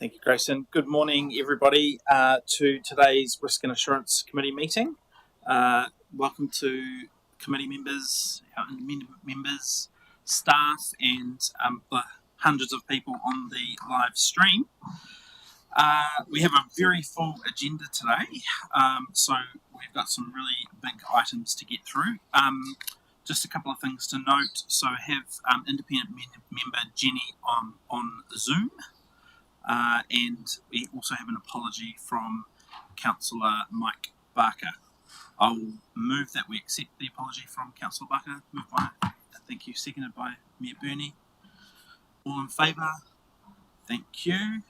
Thank you, Grayson. Good morning, everybody, to today's Risk and Assurance Committee meeting. Welcome to committee members, our independent members, staff, and the hundreds of people on the live stream. We have a very full agenda today, so we've got some really big items to get through. Just a couple of things to note. So I have independent member Jenny on Zoom. And we also have an apology from Councillor Mike Barker. I will move that we accept the apology from Councillor Barker. Moved by, thank you, seconded by Mayor Burney. All in favour? Thank you.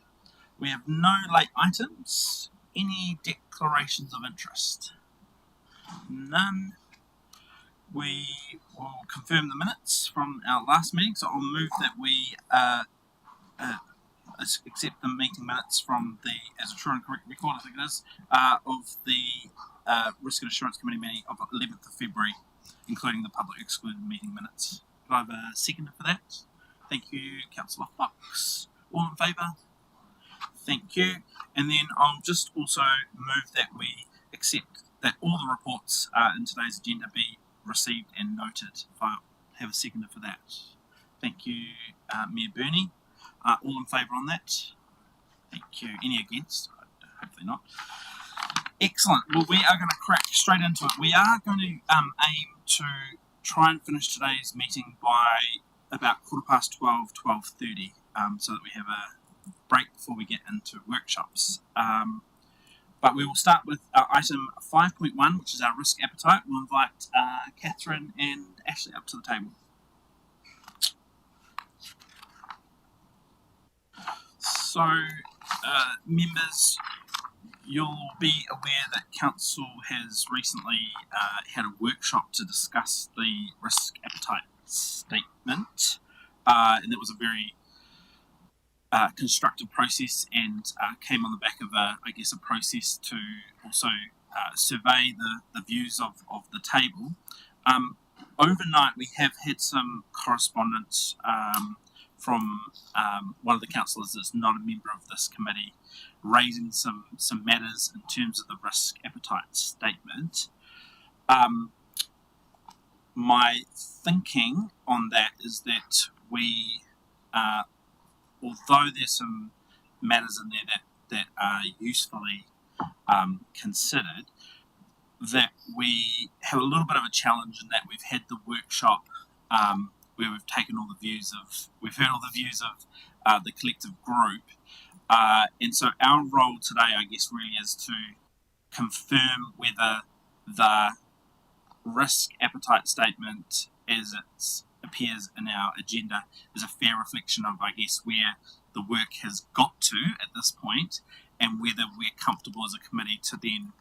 We have no late items. Any declarations of interest? None. We will confirm the minutes from our last meeting, so I'll move that we accept the meeting minutes from the, as a true and correct record, I think it is, of the Risk and Assurance Committee meeting of 11th of February, including the public excluded meeting minutes. Do I have a seconder for that? Thank you, Councillor Fox. All in favour? Thank you. And then I'll just also move that we accept that all the reports in today's agenda be received and noted. If I have a seconder for that. Thank you, Mayor Burney. All in favour on that? Thank you. Any against? Hopefully not. Excellent. Well, we are going to crack straight into it. We are going to aim to try and finish today's meeting by about 12:15, 12:30, so that we have a break before we get into workshops. But we will start with item 5.1, which is our risk appetite. We'll invite Catherine and Ashley up to the table. So, members, you'll be aware that Council has recently had a workshop to discuss the risk appetite statement, and it was a very constructive process and came on the back of a process to also survey the views of the table. Overnight, we have had some correspondence from one of the councillors that's not a member of this committee, raising some matters in terms of the risk appetite statement. My thinking on that is that we, although there's some matters in there that are usefully considered, that we have a little bit of a challenge in that we've had the workshop where we've taken all the views of, we've heard all the views of the collective group. And so our role today, I guess, really is to confirm whether the risk appetite statement as it appears in our agenda is a fair reflection of, I guess, where the work has got to at this point, and whether we're comfortable as a committee to then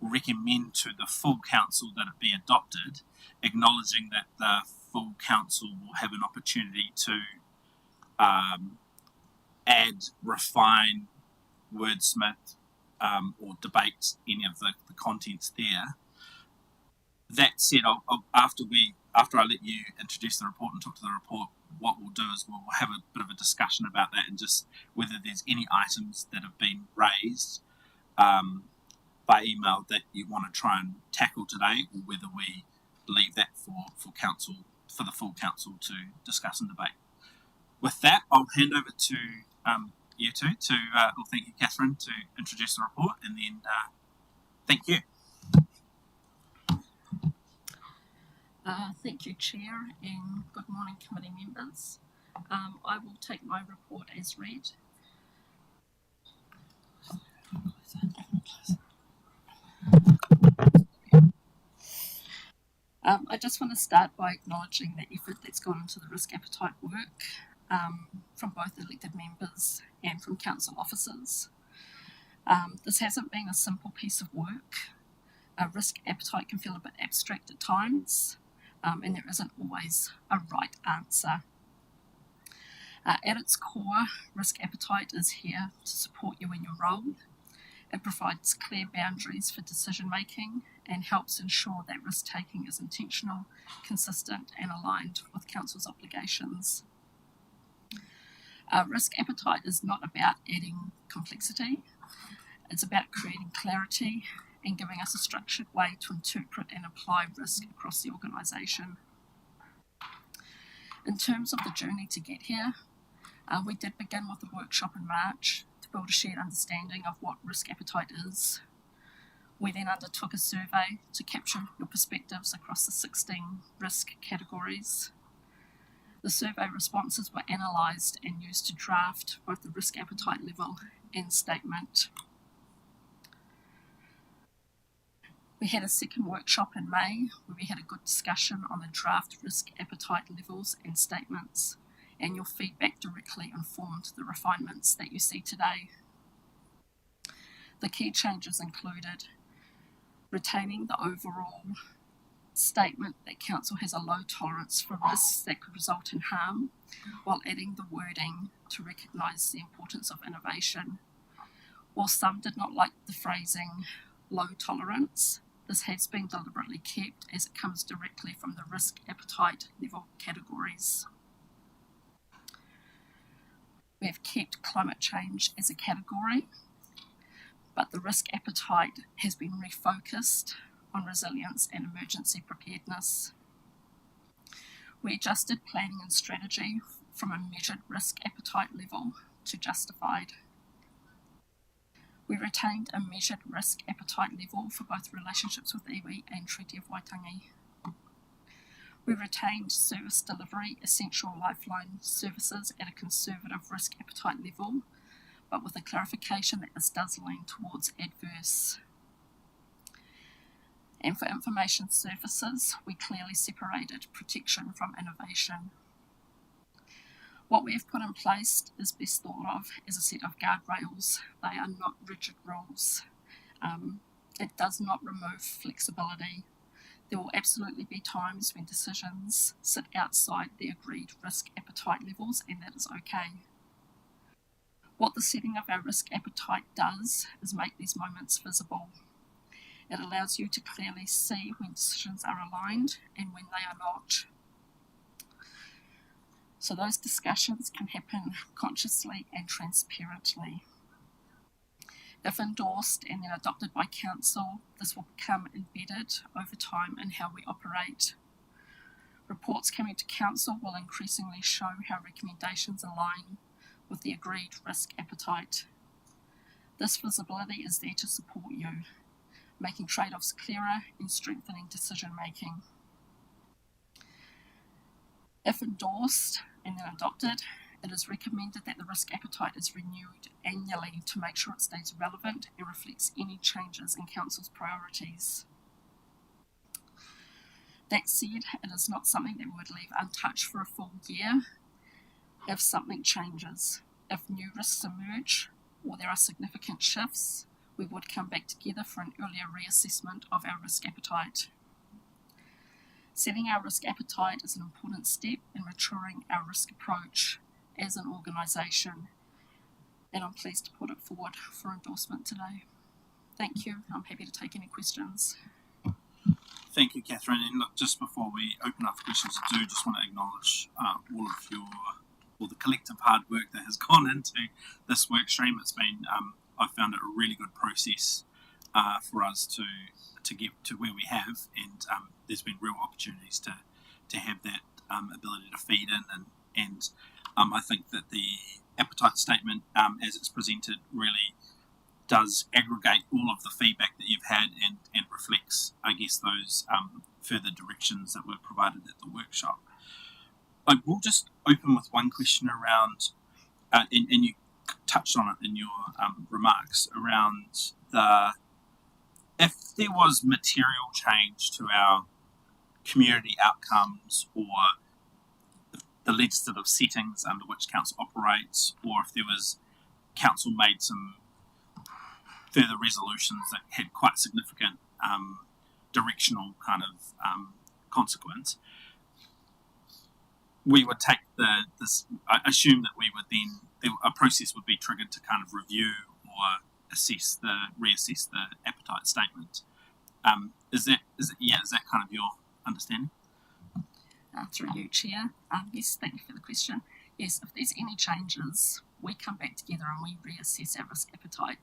recommend to the full council that it be adopted, acknowledging that the full council will have an opportunity to add, refine, wordsmith, or debate any of the contents there. That said, after I let you introduce the report and talk to the report, what we'll do is we'll have a bit of a discussion about that and just whether there's any items that have been raised by email that you want to try and tackle today, or whether we leave that for council, for the full council to discuss and debate. With that, I'll hand over to you two thank you, Catherine, to introduce the report, and then thank you. Thank you, Chair, and good morning, committee members. I will take my report as read. I just want to start by acknowledging the effort that's gone into the risk appetite work from both elected members and from council officers. This hasn't been a simple piece of work. Risk appetite can feel a bit abstract at times, and there isn't always a right answer. At its core, risk appetite is here to support you in your role. It provides clear boundaries for decision making and helps ensure that risk taking is intentional, consistent and aligned with council's obligations. Risk appetite is not about adding complexity. It's about creating clarity and giving us a structured way to interpret and apply risk across the organisation. In terms of the journey to get here, we did begin with a workshop in March to build a shared understanding of what risk appetite is. We then undertook a survey to capture your perspectives across the 16 risk categories. The survey responses were analysed and used to draft both the risk appetite level and statement. We had a second workshop in May where we had a good discussion on the draft risk appetite levels and statements, and your feedback directly informed the refinements that you see today. The key changes included retaining the overall statement that Council has a low tolerance for risks that could result in harm, while adding the wording to recognise the importance of innovation. While some did not like the phrasing low tolerance, this has been deliberately kept as it comes directly from the risk appetite level categories. We have kept climate change as a category, but the risk appetite has been refocused on resilience and emergency preparedness. We adjusted planning and strategy from a measured risk appetite level to justified. We retained a measured risk appetite level for both relationships with iwi and Treaty of Waitangi. We retained service delivery, essential lifeline services at a conservative risk appetite level, but with a clarification that this does lean towards adverse. And for information services, we clearly separated protection from innovation. What we have put in place is best thought of as a set of guardrails. They are not rigid rules. It does not remove flexibility. There will absolutely be times when decisions sit outside the agreed risk appetite levels, and that is okay. What the setting of our risk appetite does is make these moments visible. It allows you to clearly see when decisions are aligned and when they are not. So those discussions can happen consciously and transparently. If endorsed and then adopted by Council, this will become embedded over time in how we operate. Reports coming to Council will increasingly show how recommendations align with the agreed risk appetite. This visibility is there to support you, making trade-offs clearer and strengthening decision-making. If endorsed and then adopted, it is recommended that the risk appetite is renewed annually to make sure it stays relevant and reflects any changes in Council's priorities. That said, it is not something that we would leave untouched for a full year. If something changes, if new risks emerge, or there are significant shifts, we would come back together for an earlier reassessment of our risk appetite. Setting our risk appetite is an important step in maturing our risk approach as an organisation, and I'm pleased to put it forward for endorsement today. Thank you. I'm happy to take any questions. Thank you, Catherine. And look, just before we open up for questions, I do just want to acknowledge all the collective hard work that has gone into this work stream. It's been, I found it a really good process for us to get to where we have, and there's been real opportunities to have that ability to feed in, and I think that the appetite statement as it's presented really does aggregate all of the feedback that you've had and reflects, I guess, those further directions that were provided at the workshop. I will just open with one question around, and you touched on it in your remarks, around if there was material change to our community outcomes or the legislative settings under which Council operates, or if there was Council made some further resolutions that had quite significant directional kind of consequence, we would take this. I assume that we would then a process would be triggered to kind of review or reassess the appetite statement. Is that kind of your understanding? Through you, Chair. Yes, thank you for the question. yes, if there's any changes, we come back together and we reassess our risk appetite.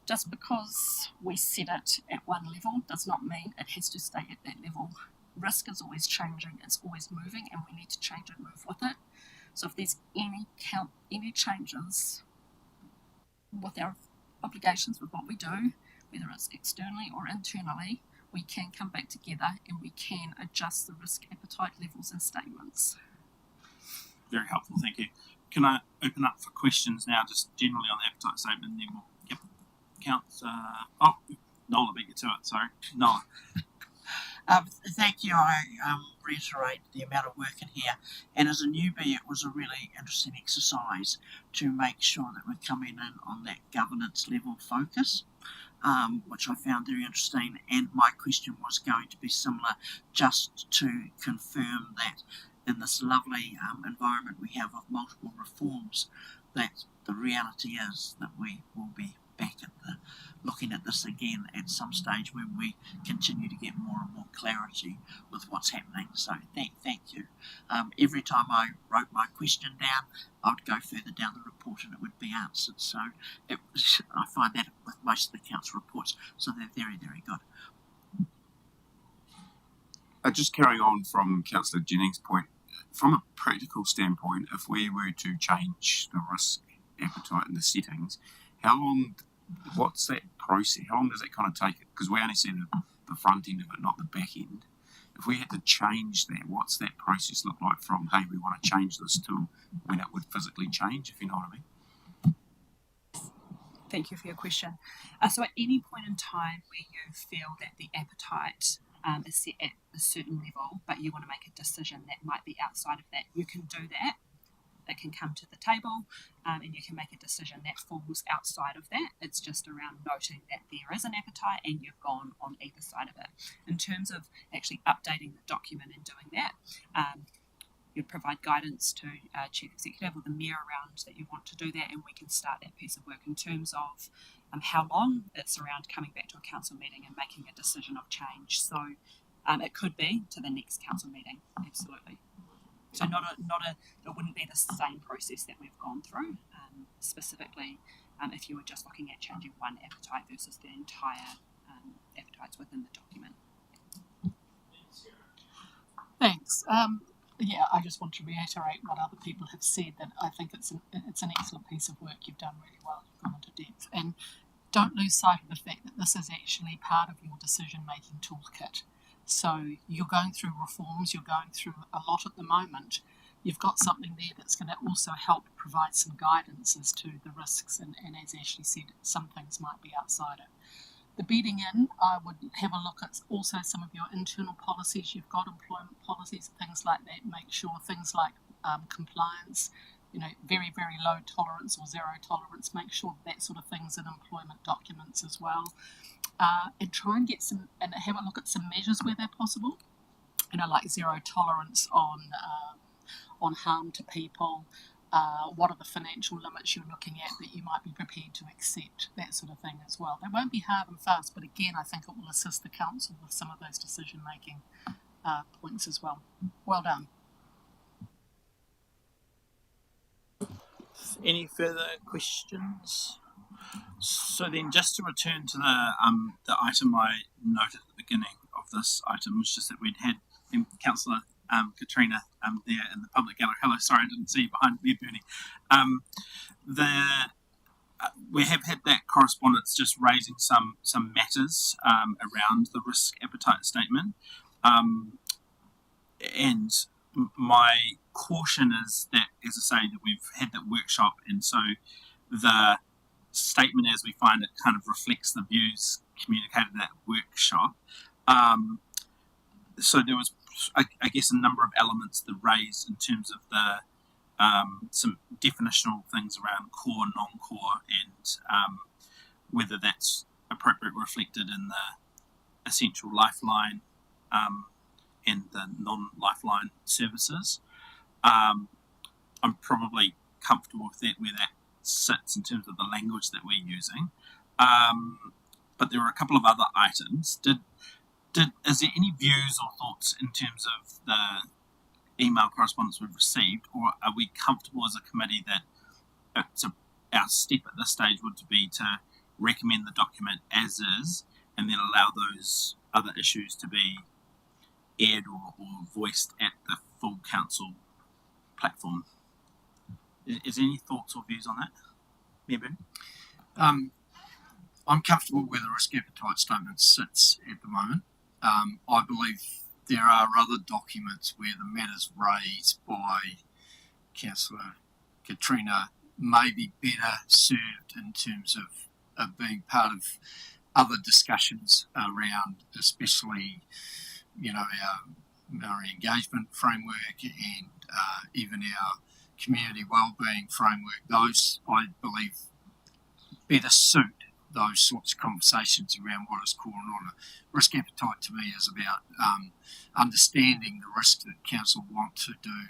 Just because we set it at one level does not mean it has to stay at that level. Risk is always changing, it's always moving, and we need to change and move with it. So if there's any changes with our obligations with what we do, whether it's externally or internally, we can come back together and we can adjust the risk appetite levels and statements. Very helpful, thank you. Can I open up for questions now, just generally on the appetite statement, and then we'll count. Nola beat you to it, sorry. Nola. Thank you. I reiterate the amount of work in here, and as a newbie it was a really interesting exercise to make sure that we're coming in on that governance level focus, which I found very interesting, and my question was going to be similar, just to confirm that in this lovely environment we have of multiple reforms, that the reality is that we will be back at looking at this again at some stage when we continue to get more and more clarity with what's happening. So thank you. Every time I wrote my question down, I'd go further down the report and it would be answered. So I find that with most of the council reports, so they're very, very good. Just carrying on from Councillor Jennings' point, from a practical standpoint, if we were to change the risk appetite and the settings, what's that process? How long does that kind of take? Because we only see the front end of it, not the back end. If we had to change that, what's that process look like from, hey, we want to change this, to when it would physically change, if you know what I mean? Thank you for your question. So at any point in time where you feel that the appetite is set at a certain level, but you want to make a decision that might be outside of that, you can do that. It can come to the table and you can make a decision that falls outside of that. It's just around noting that there is an appetite and you've gone on either side of it. In terms of actually updating the document and doing that, you'd provide guidance to Chief Executive or the Mayor around that you want to do that, and we can start that piece of work. In terms of how long, it's around coming back to a council meeting and making a decision of change. So it could be to the next council meeting, absolutely. So it wouldn't be the same process that we've gone through, specifically if you were just looking at changing one appetite versus the entire appetites within the document. Thanks. I just want to reiterate what other people have said, that I think it's an excellent piece of work. You've done really well. You've gone into depth, and don't lose sight of the fact that this is actually part of your decision-making toolkit. So you're going through reforms, you're going through a lot at the moment. You've got something there that's going to also help provide some guidance as to the risks, and as Ashley said, some things might be outside it. The bedding in, I would have a look at also some of your internal policies. You've got employment policies, things like that. Make sure things like compliance, very, very low tolerance or zero tolerance, make sure that sort of thing's in employment documents as well. And try and get and have a look at some measures where they're possible, like zero tolerance on harm to people. What are the financial limits you're looking at that you might be prepared to accept, that sort of thing as well. They won't be hard and fast, but again, I think it will assist the council with some of those decision-making points as well. Well done. Any further questions? So then, just to return to the item I noted at the beginning of this item, was just that we'd had Councillor Katrina there in the public gallery. Hello, sorry, I didn't see you behind me, Bernie. We have had that correspondence just raising some matters around the risk appetite statement, and my caution is that, as I say, that we've had that workshop, and so the statement as we find it kind of reflects the views communicated at that workshop. So there was, I guess, a number of elements that raised in terms of the some definitional things around core, non-core, and whether that's appropriately reflected in the essential lifeline and the non-lifeline services. I'm probably comfortable with that, where that sits in terms of the language that we're using. But there were a couple of other items. Is there any views or thoughts in terms of the email correspondence we've received, or are we comfortable as a committee that our step at this stage would be to recommend the document as is and then allow those other issues to be aired or voiced at the full council platform? Is there any thoughts or views on that? Maybe. I'm comfortable where the risk appetite statement sits at the moment. I believe there are other documents where the matters raised by Councillor Katrina may be better served in terms of being part of other discussions around, especially, our engagement framework and even our community wellbeing framework. Those, I believe, better suit those sorts of conversations around what is calling on. Risk appetite to me is about understanding the risks that council want to do.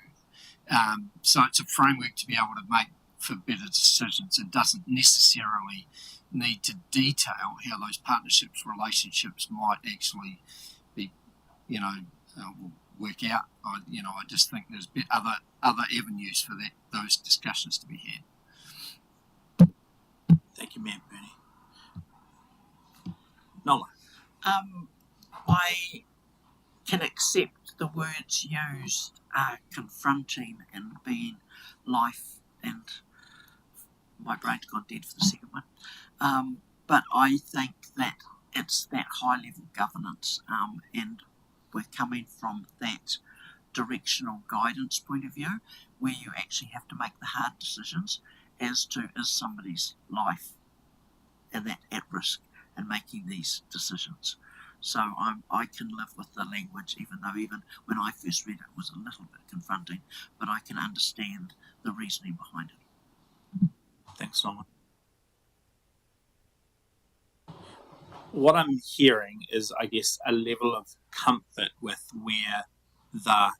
So it's a framework to be able to make for better decisions. It doesn't necessarily need to detail how those partnerships, relationships might actually be, work out. I just think there's other avenues for those discussions to be had. Thank you, Mayor Bernie. Nola. I can accept the words used, confronting and being life, and my brain's gone dead for the second one. But I think that it's that high level governance, and we're coming from that directional guidance point of view where you actually have to make the hard decisions as to is somebody's life and that at risk in making these decisions. So I can live with the language, even when I first read it was a little bit confronting, but I can understand the reasoning behind it. Thanks, Nola. What I'm hearing is, I guess, a level of comfort with where the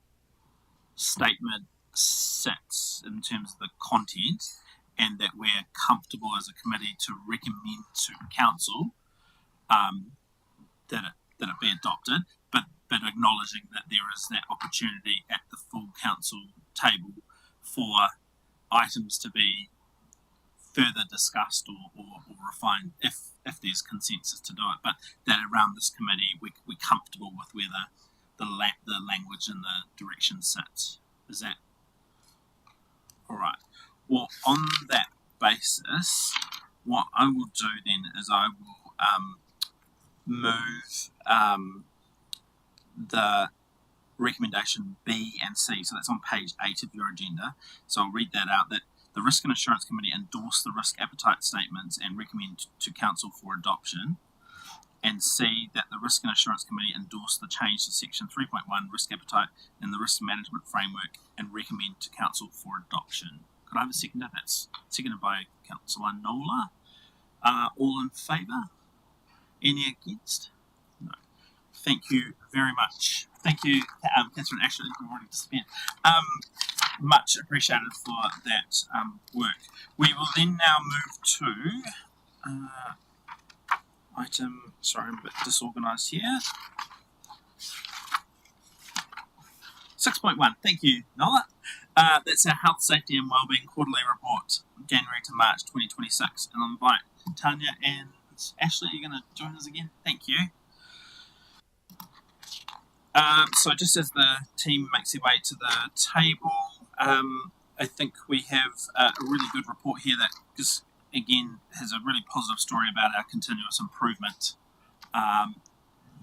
statement sits in terms of the content, and that we're comfortable as a committee to recommend to council that it be adopted, but acknowledging that there is that opportunity at the full council table for items to be further discussed or refined if there's consensus to do it, but that around this committee we're comfortable with where the language and the direction sits. Is that all right? Well, on that basis, what I will do then is I will move the recommendation B and C. So that's on page 8 of your agenda. So I'll read that out. That the Risk and Assurance Committee endorse the risk appetite statements and recommend to council for adoption. And C, that the Risk and Assurance Committee endorse the change to section 3.1 risk appetite in the risk management framework and recommend to council for adoption. Could I have a seconder? That's seconded by Councillor Nola. All in favour? Any against? No. Thank you very much. Thank you, Catherine Ashley, who already disappeared. Much appreciated for that work. We will then now move to item, sorry, I'm a bit disorganised here. 6.1, thank you, Nola. That's our Health, Safety and Wellbeing Quarterly Report, January to March 2026. And I'll invite Tanya and Ashley, you're going to join us again. Thank you. So just as the team makes their way to the table, I think we have a really good report here that just, again, has a really positive story about our continuous improvement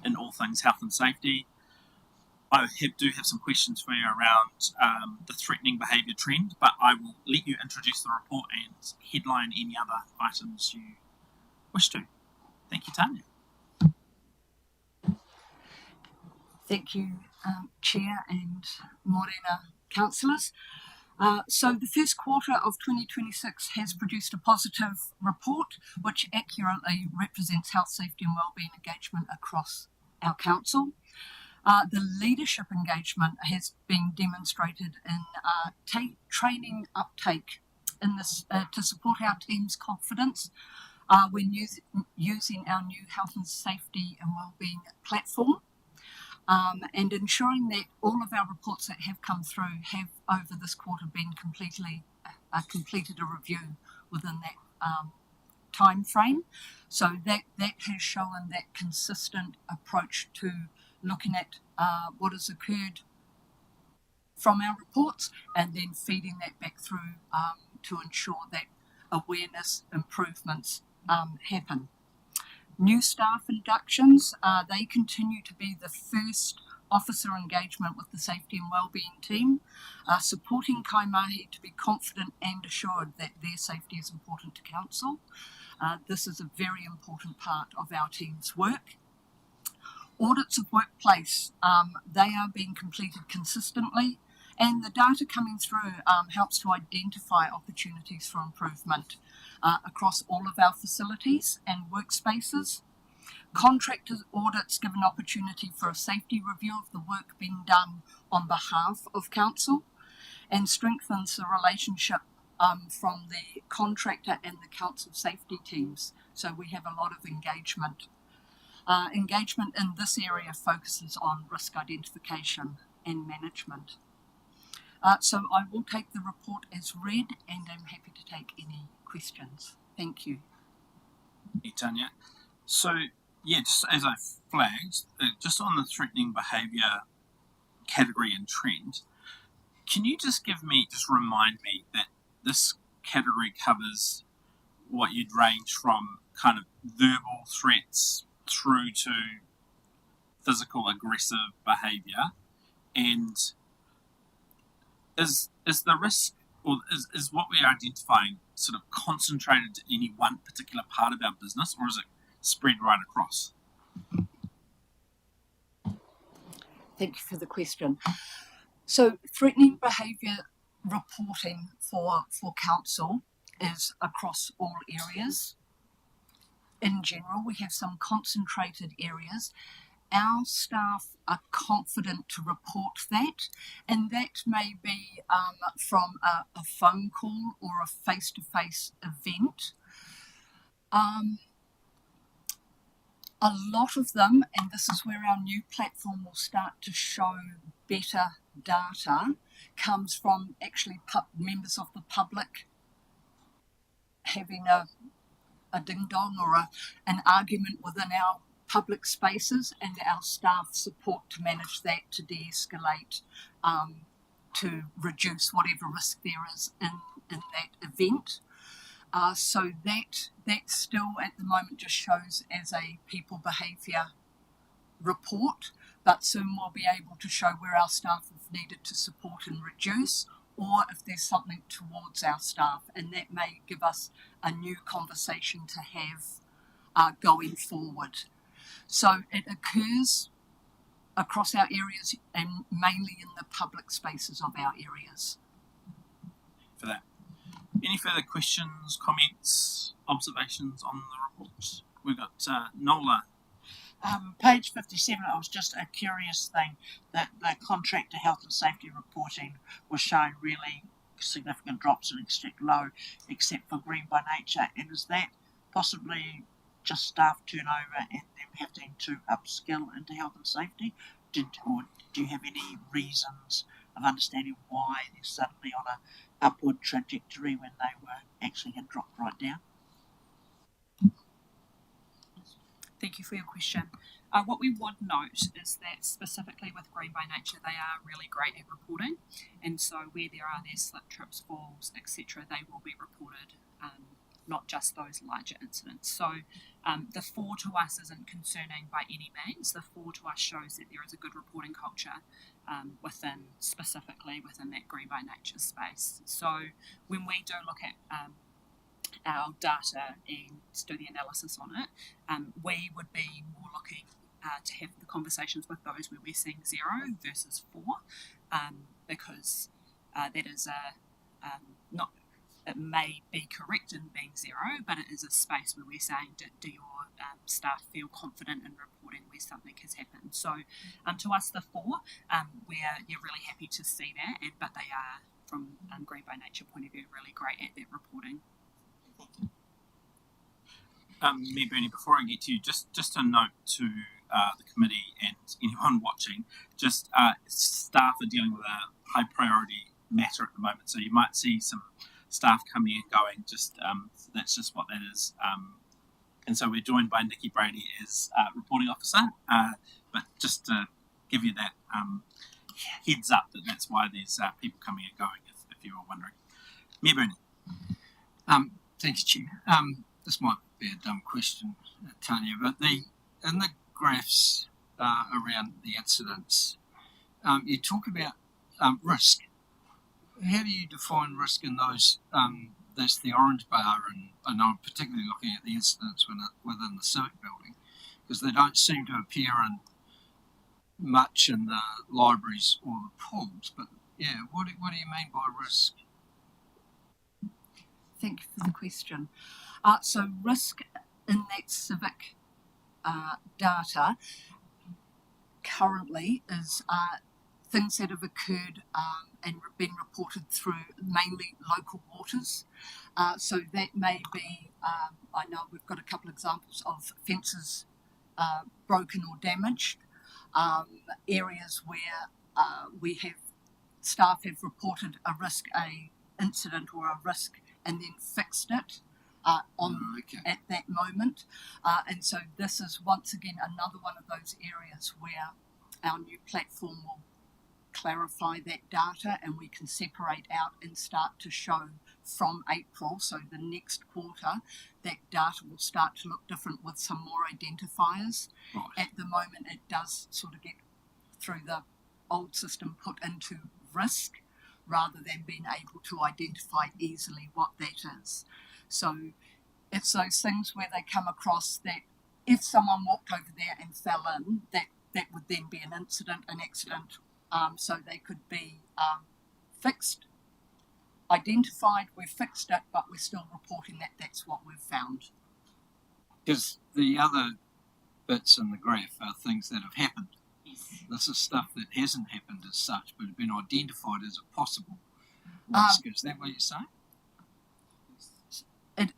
in all things health and safety. I do have some questions for you around the threatening behaviour trend, but I will let you introduce the report and headline any other items you wish to. Thank you, Tanya. Thank you, Chair and Morena councillors. So the first quarter of 2026 has produced a positive report which accurately represents health, safety and wellbeing engagement across our council. The leadership engagement has been demonstrated in training uptake in this to support our team's confidence when using our new health and safety and wellbeing platform. and ensuring that all of our reports that have come through have over this quarter been completed a review within that time frame. So that has shown that consistent approach to looking at what has occurred from our reports and then feeding that back through to ensure that awareness improvements happen. New staff inductions, they continue to be the first officer engagement with the safety and wellbeing team, supporting Kaimahi to be confident and assured that their safety is important to council. This is a very important part of our team's work. Audits of workplace, they are being completed consistently, and the data coming through helps to identify opportunities for improvement across all of our facilities and workspaces. Contractor audits give an opportunity for a safety review of the work being done on behalf of council and strengthens the relationship from the contractor and the council safety teams. So we have a lot of engagement. Engagement in this area focuses on risk identification and management. So I will take the report as read and I'm happy to take any questions. Thank you. Hey, Tanya. So, yeah, just as I flagged, just on the threatening behaviour category and trend, can you just remind me that this category covers what you'd range from kind of verbal threats through to physical aggressive behaviour, and is the risk, or is what we're identifying sort of concentrated in any one particular part of our business, or is it spread right across? Thank you for the question. So threatening behaviour reporting for council is across all areas. In general, we have some concentrated areas. Our staff are confident to report that, and that may be from a phone call or a face-to-face event. A lot of them, and this is where our new platform will start to show better data, comes from actually members of the public having a ding-dong or an argument within our public spaces, and our staff support to manage that, to de-escalate, to reduce whatever risk there is in that event. So that still at the moment just shows as a people behaviour report, but soon we'll be able to show where our staff have needed to support and reduce, or if there's something towards our staff, and that may give us a new conversation to have going forward. So it occurs across our areas and mainly in the public spaces of our areas. For that. Any further questions, comments, observations on the report? We've got Nola. Page 57, it was just a curious thing that the contractor health and safety reporting was showing really significant drops in except except for Green by Nature. And is that possibly just staff turnover and them having to upskill into health and safety? Or do you have any reasons of understanding why they're suddenly on an upward trajectory when they were actually had dropped right down? Thank you for your question. What we would note is that specifically with Green by Nature, they are really great at reporting, and so where there are their slip, trips, falls, etc., they will be reported, not just those larger incidents. So the 4 to us isn't concerning by any means. The 4 to us shows that there is a good reporting culture specifically within that Green by Nature space. So when we do look at our data and do the analysis on it, we would be more looking to have the conversations with those where we're seeing 0 versus 4, because that is not, it may be correct in being 0, but it is a space where we're saying, do your staff feel confident in reporting where something has happened? So to us, the 4, you're really happy to see that, but they are, from Green by Nature point of view, really great at that reporting. Me, Bernie, before I get to you, just a note to the committee and anyone on watching, just staff are dealing with a high priority matter at the moment. So you might see some staff coming and going. Just that's just what that is. And so we're joined by Nikki Brady as reporting officer. But just to give you that heads up that that's why there's people coming and going, if you were wondering. Mayor Burney. Thanks, Chair. This might be a dumb question, Tanya, but in the graphs around the incidents, you talk about risk. How do you define risk in those? That's the orange bar, and I'm particularly looking at the incidents within the civic building, because they don't seem to appear in much in the libraries or the pools. But yeah, what do you mean by risk? Thank you for the question. So risk in that civic data currently is things that have occurred and been reported through mainly local waters. So that may be, I know we've got a couple of examples of fences broken or damaged, areas where we have staff have reported a risk, a incident or a risk, and then fixed it at that moment. And so this is once again another one of those areas where our new platform will clarify that data, and we can separate out and start to show from April, so the next quarter, that data will start to look different with some more identifiers. Right. At the moment, it does sort of get through the old system put into risk rather than being able to identify easily what that is. So it's those things where they come across that if someone walked over there and fell in, that would then be an incident, an accident. So they could be fixed, identified, we've fixed it, but we're still reporting that that's what we've found. Because the other bits in the graph are things that have happened. Yes. This is stuff that hasn't happened as such, but have been identified as a possible risk. Is that what you're saying? That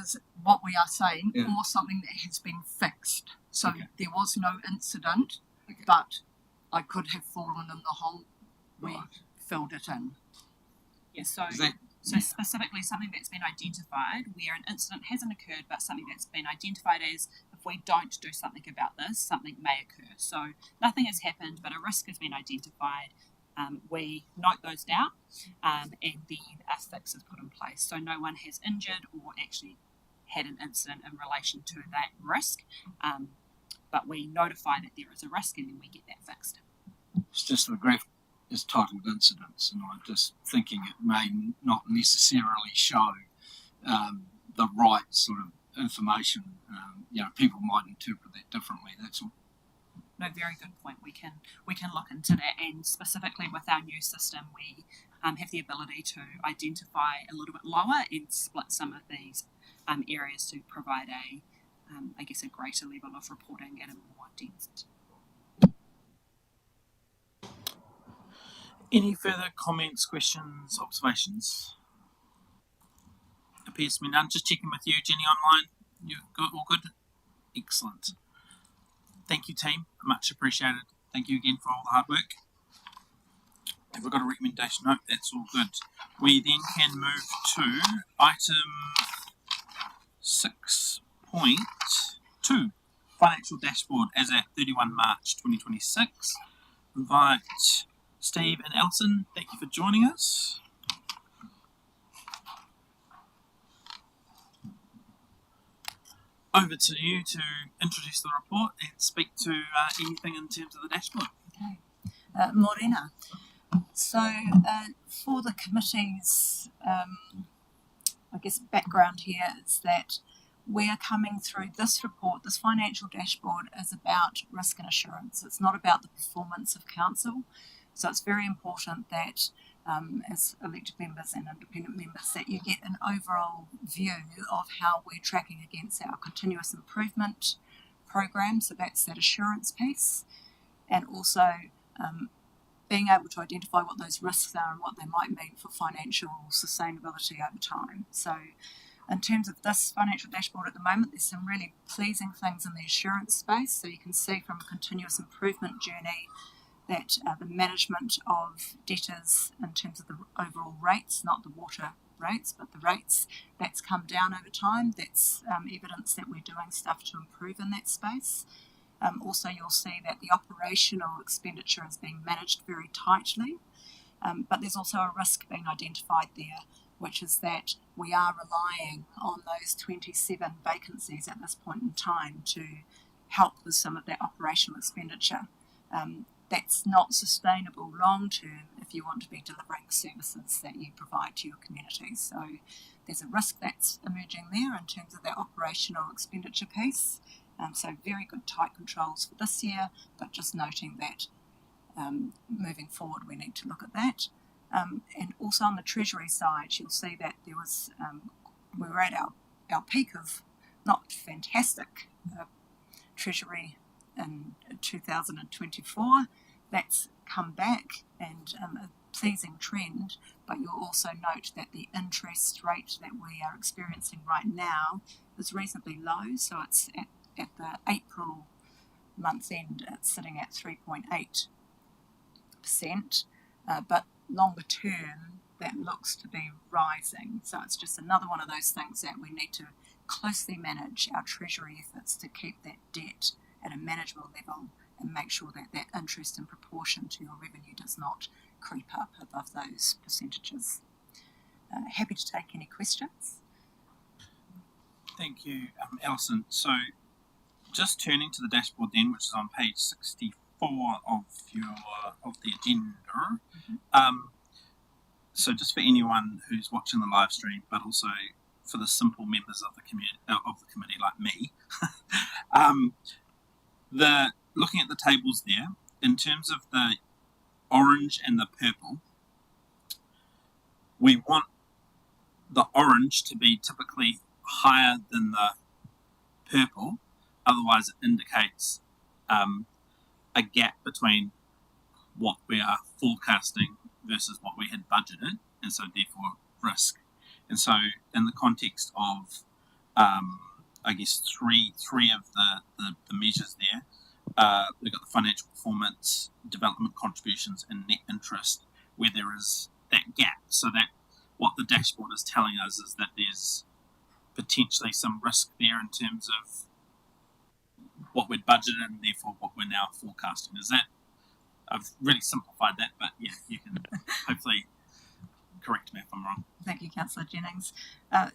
is what we are saying, Yeah. or something that has been fixed. So Okay. there was no incident, Okay. but I could have fallen in the hole. We Right. filled it in. Yeah, so Is that specifically something that's been identified where an incident hasn't occurred, but something that's been identified as if we don't do something about this, something may occur. So nothing has happened, but a risk has been identified. We note those down, and then a fix is put in place. So no one has injured or actually had an incident in relation to that risk, but we notify that there is a risk, and then we get that fixed. it's just the graph is titled incidents, and I'm just thinking it may not necessarily show the right sort of information. People might interpret that differently. That's all. No, very good point. We can look into that, and specifically with our new system, we have the ability to identify a little bit lower and split some of these areas to provide a greater level of reporting at a more dense. Any further comments, questions, observations? Appears to be none. Just checking with you, Jenny, online. You good? All good? Excellent. Thank you, team. Much appreciated. Thank you again for all the hard work. Have we got a recommendation? No, that's all good. We then can move to item 6.2, financial dashboard as at 31 March 2026. Invite Steve and Elton. Thank you for joining us. Over to you to introduce the report and speak to anything in terms of the dashboard. Morena. So for the committee's, background here is that we are coming through this report. This financial dashboard is about risk and assurance. It's not about the performance of council. So it's very important that as elected members and independent members that you get an overall view of how we're tracking against our continuous improvement program. So that's that assurance piece, and also being able to identify what those risks are and what they might mean for financial sustainability over time. So In terms of this financial dashboard at the moment, there's some really pleasing things in the assurance space. So you can see from a continuous improvement journey that the management of debtors in terms of the overall rates, not the water rates, but the rates, that's come down over time. That's evidence that we're doing stuff to improve in that space. Also, you'll see that the operational expenditure is being managed very tightly, but there's also a risk being identified there, which is that we are relying on those 27 vacancies at this point in time to help with some of that operational expenditure. That's not sustainable long term if you want to be delivering the services that you provide to your community. So there's a risk that's emerging there in terms of that operational expenditure piece. So very good tight controls for this year, but just noting that moving forward we need to look at that. And also on the Treasury side, you'll see that there was we were at our peak of not fantastic Treasury in 2024. That's come back and a pleasing trend, but you'll also note that the interest rate that we are experiencing right now is reasonably low. So it's at the April month end, it's sitting at 3.8%, but longer term that looks to be rising. So it's just another one of those things that we need to closely manage our Treasury efforts to keep that debt at a manageable level and make sure that that interest in proportion to your revenue does not creep up above those percentages. Happy to take any questions. Thank you, Alison. So just turning to the dashboard then, which is on page 64 of the agenda. So just for anyone who's watching the live stream, but also for the simple members of the committee like me, looking at the tables there, in terms of the orange and the purple, we want the orange to be typically higher than the purple, otherwise it indicates a gap between what we are forecasting versus what we had budgeted, and so therefore risk. And so in the context of I guess three of the measures there, we've got the financial performance, development contributions, and net interest, where there is that gap. So that what the dashboard is telling us is that there's potentially some risk there in terms of what we'd budgeted and therefore what we're now forecasting. Is that, I've really simplified that, but yeah, you can hopefully correct me if I'm wrong. Thank you, Councillor Jennings.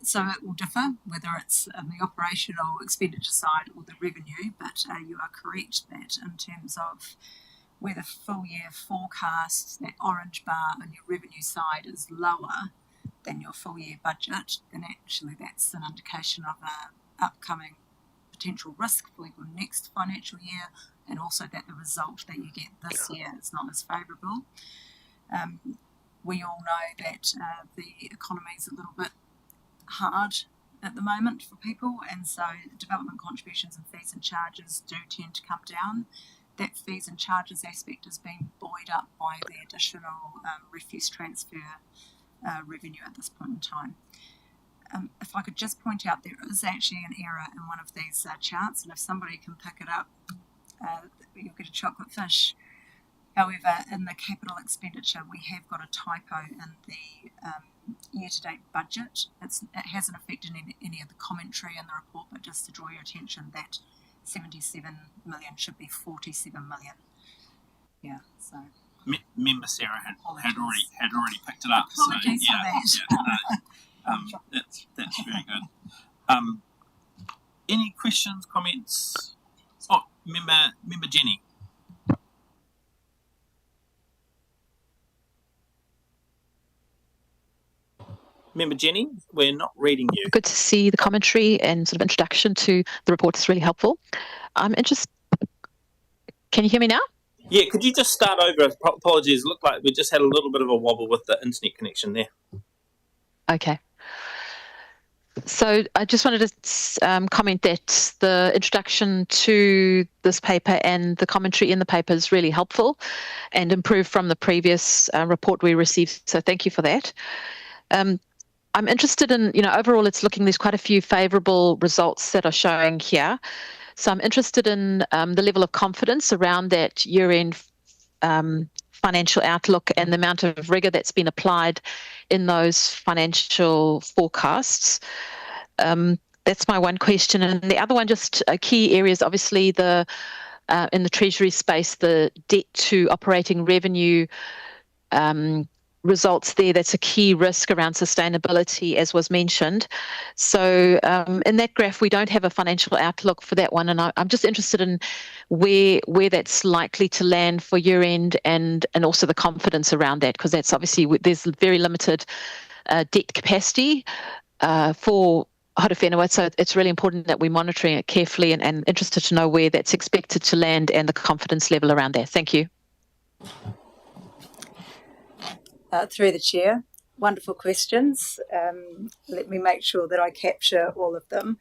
So it will differ whether it's on the operational expenditure side or the revenue, but you are correct that in terms of where the full year forecast, that orange bar on your revenue side is lower than your full year budget, then actually that's an indication of an upcoming potential risk for your next financial year, and also that the result that you get this year is not as favourable. We all know that the economy is a little bit hard at the moment for people, and so development contributions and fees and charges do tend to come down. That fees and charges aspect is being buoyed up by the additional refuse transfer revenue at this point in time. If I could just point out, there is actually an error in one of these charts, and if somebody can pick it up, you'll get a chocolate fish. However, in the capital expenditure, we have got a typo in the year-to-date budget. It hasn't affected any of the commentary in the report, but just to draw your attention that 77 million should be 47 million. Yeah, so. Member Sarah had already picked it up. Apologies for that. That's very good. Any questions, comments? Oh, Member Jenny. Member Jenny, we're not reading you. Good to see the commentary and sort of introduction to the report. It's really helpful. I'm interested. Can you hear me now? Yeah, could you just start over? Apologies, it looked like we just had a little bit of a wobble with the internet connection there. Okay. So I just wanted to comment that the introduction to this paper and the commentary in the paper is really helpful and improved from the previous report we received. So thank you for that. I'm interested in, overall it's looking, there's quite a few favourable results that are showing here. So I'm interested in the level of confidence around that year-end financial outlook and the amount of rigour that's been applied in those financial forecasts. That's my one question. And the other one, just key areas, obviously in the Treasury space, the debt to operating revenue results there. That's a key risk around sustainability, as was mentioned. So in that graph, we don't have a financial outlook for that one. And I'm just interested in where that's likely to land for year end and also the confidence around that, because that's obviously, there's very limited debt capacity for Horowhenua, so it's really important that we're monitoring it carefully and interested to know where that's expected to land and the confidence level around that. Thank you. Through the chair, wonderful questions. Let me make sure that I capture all of them.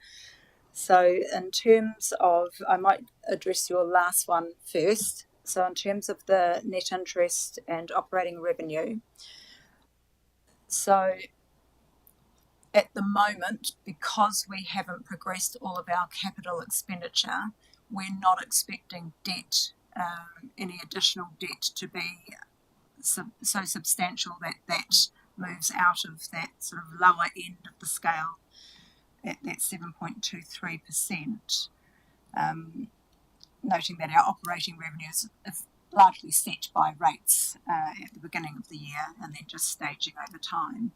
So in terms of, I might address your last one first. So in terms of the net interest and operating revenue, so at the moment, because we haven't progressed all of our capital expenditure, we're not expecting debt, any additional debt to be so substantial that moves out of that sort of lower end of the scale at that 7.23%. Noting that our operating revenues are largely set by rates at the beginning of the year and then just staging over time.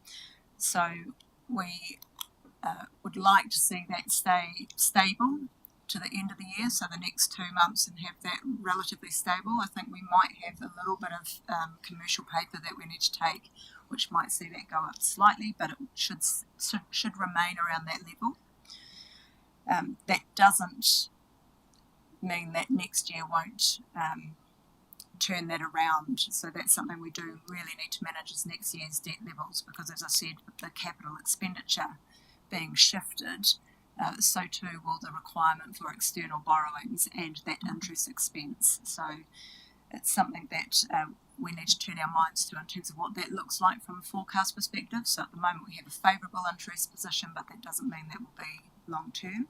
So we would like to see that stay stable to the end of the year, so the next 2 months, and have that relatively stable. I think we might have a little bit of commercial paper that we need to take, which might see that go up slightly, but it should remain around that level. That doesn't mean that next year won't turn that around. So that's something we do really need to manage, is next year's debt levels, because as I said, with the capital expenditure being shifted, so too will the requirement for external borrowings and that interest expense. So it's something that we need to turn our minds to in terms of what that looks like from a forecast perspective. So at the moment we have a favourable interest position, but that doesn't mean that will be long term.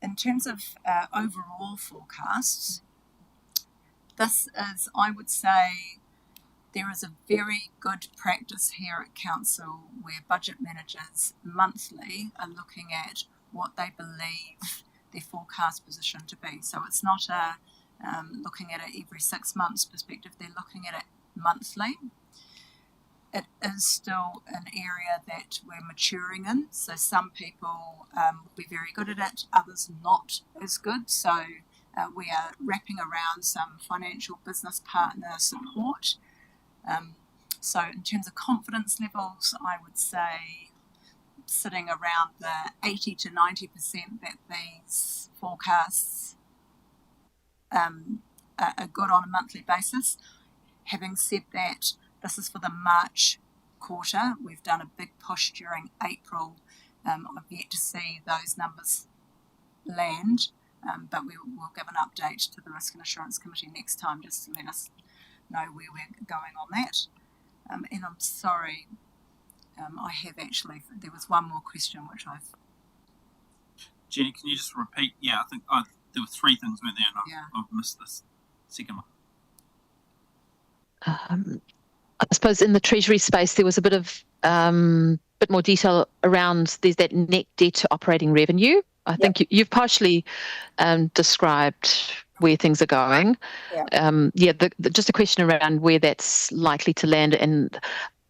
In terms of overall forecasts, this is, I would say, there is a very good practice here at Council where budget managers monthly are looking at what they believe their forecast position to be. So it's not a looking at it every 6 months perspective, they're looking at it monthly. It is still an area that we're maturing in, so some people will be very good at it, others not as good. So we are wrapping around some financial business partner support. So in terms of confidence levels, I would say sitting around the 80 to 90% that these forecasts are good on a monthly basis. Having said that, this is for the March quarter. We've done a big push during April. I've yet to see those numbers land, but we will give an update to the Risk and Assurance Committee next time just to let us know where we're going on that. And I'm sorry, I have actually, there was one more question which I've... Jenny, can you just repeat? Yeah, I think there were 3 things, weren't there? And I've missed this second one. I suppose in the Treasury space there was a bit of bit more detail around there's that net debt to operating revenue. I think you've partially described where things are going. Just a question around where that's likely to land, and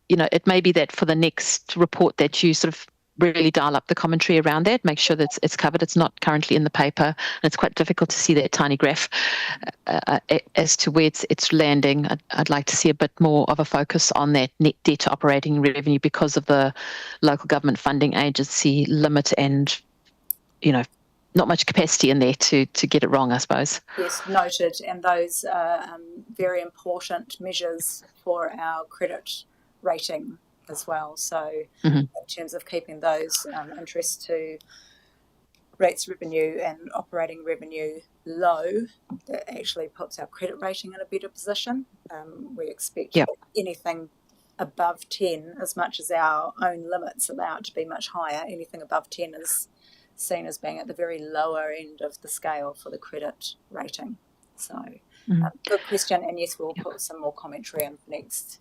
it may be that for the next report that you sort of really dial up the commentary around that, make sure that it's covered. It's not currently in the paper, and it's quite difficult to see that tiny graph as to where it's landing. I'd like to see a bit more of a focus on that net debt to operating revenue because of the local government funding agency limit and, not much capacity in there to get it wrong, I suppose. Yes, noted. And those are very important measures for our credit rating as well. So in terms of keeping those interest to rates revenue and operating revenue low, that actually puts our credit rating in a better position. We expect anything above 10, as much as our own limits allow it to be much higher, anything above 10 is seen as being at the very lower end of the scale for the credit rating. So, good question, and yes, we'll put some more commentary in for next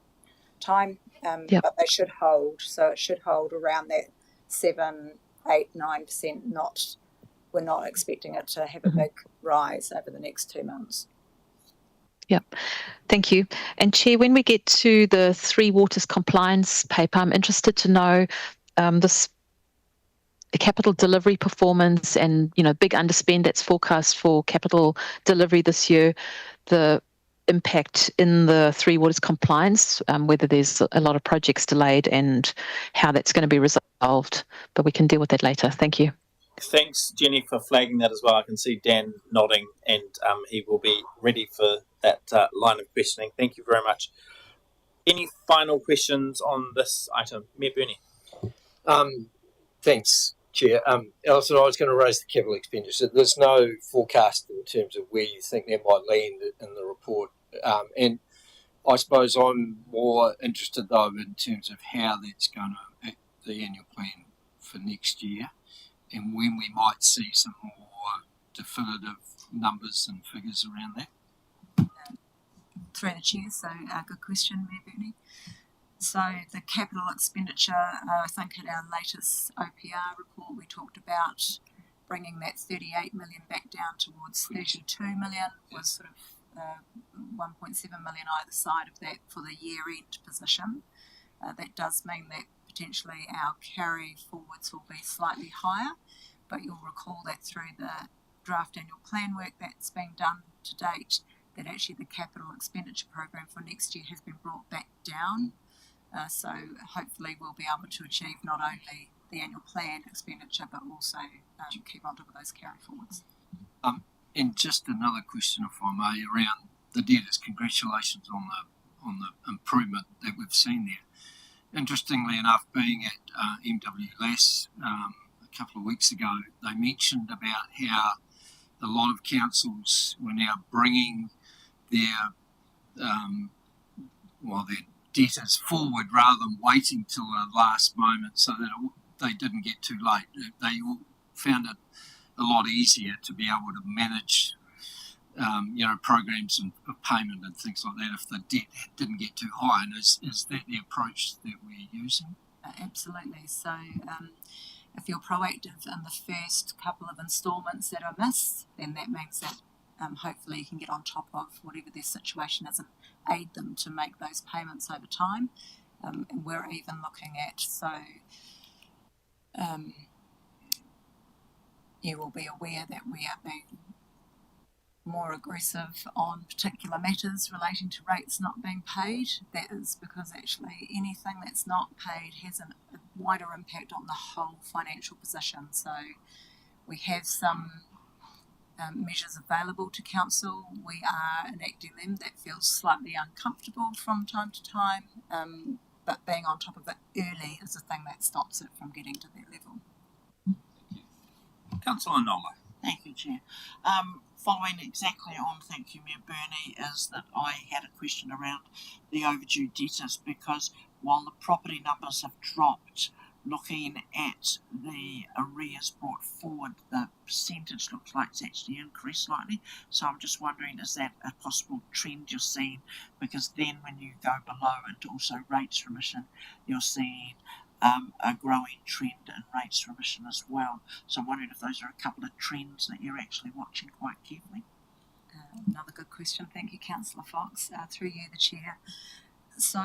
time, but they should hold. So it should hold around that 7, 8, 9%. We're not expecting it to have a big rise over the next 2 months. Yep, thank you. And Chair, when we get to the Three Waters compliance paper, I'm interested to know this capital delivery performance and, big underspend that's forecast for capital delivery this year, the impact in the Three Waters compliance, whether there's a lot of projects delayed and how that's going to be resolved. But we can deal with that later. Thank you. Thanks, Jenny, for flagging that as well. I can see Dan nodding, and he will be ready for that line of questioning. Thank you very much. Any final questions on this item? Mayor Burney. Thanks, Chair. Alison, I was going to raise the capital expenditure. There's no forecast in terms of where you think that might land in the report. And I suppose I'm more interested, though, in terms of how that's going to impact the annual plan for next year, and when we might see some more definitive numbers and figures around that. Through the chair, so good question, Mayor Burney. So the capital expenditure, I think in our latest OPR report we talked about bringing that 38 million back down towards 32 million, was sort of 1.7 million either side of that for the year-end position. That does mean that potentially our carry forwards will be slightly higher, but you'll recall that through the draft annual plan work that's been done to date, that actually the capital expenditure program for next year has been brought back down. So hopefully we'll be able to achieve not only the annual plan expenditure, but also keep on top of those carry forwards. And just another question, if I may, around the debtors. Congratulations on the improvement that we've seen there. Interestingly enough, being at MWLAS a couple of weeks ago, they mentioned about how a lot of councils were now bringing their debtors forward rather than waiting till the last moment so that they didn't get too late. They all found it a lot easier to be able to manage programs of payment and things like that if the debt didn't get too high. And is that the approach that we're using? Absolutely. So if you're proactive in the first couple of instalments that are missed, then that means that hopefully you can get on top of whatever their situation is and aid them to make those payments over time. And we're even looking at, you will be aware that we are being more aggressive on particular matters relating to rates not being paid. That is because actually anything that's not paid has a wider impact on the whole financial position. So we have some measures available to council. We are enacting them. That feels slightly uncomfortable from time to time, but being on top of it early is the thing that stops it from getting to that level. Councillor Nola. Thank you, Chair. Following exactly on, thank you, Mayor Burney, is that I had a question around the overdue debtors, because while the property numbers have dropped, looking at the arrears brought forward, the percentage looks like it's actually increased slightly. So I'm just wondering, is that a possible trend you're seeing? Because then when you go below into also rates remission, you're seeing a growing trend in rates remission as well. So I'm wondering if those are a couple of trends that you're actually watching quite carefully. Another good question. Thank you, Councillor Fox. Through you, the Chair. So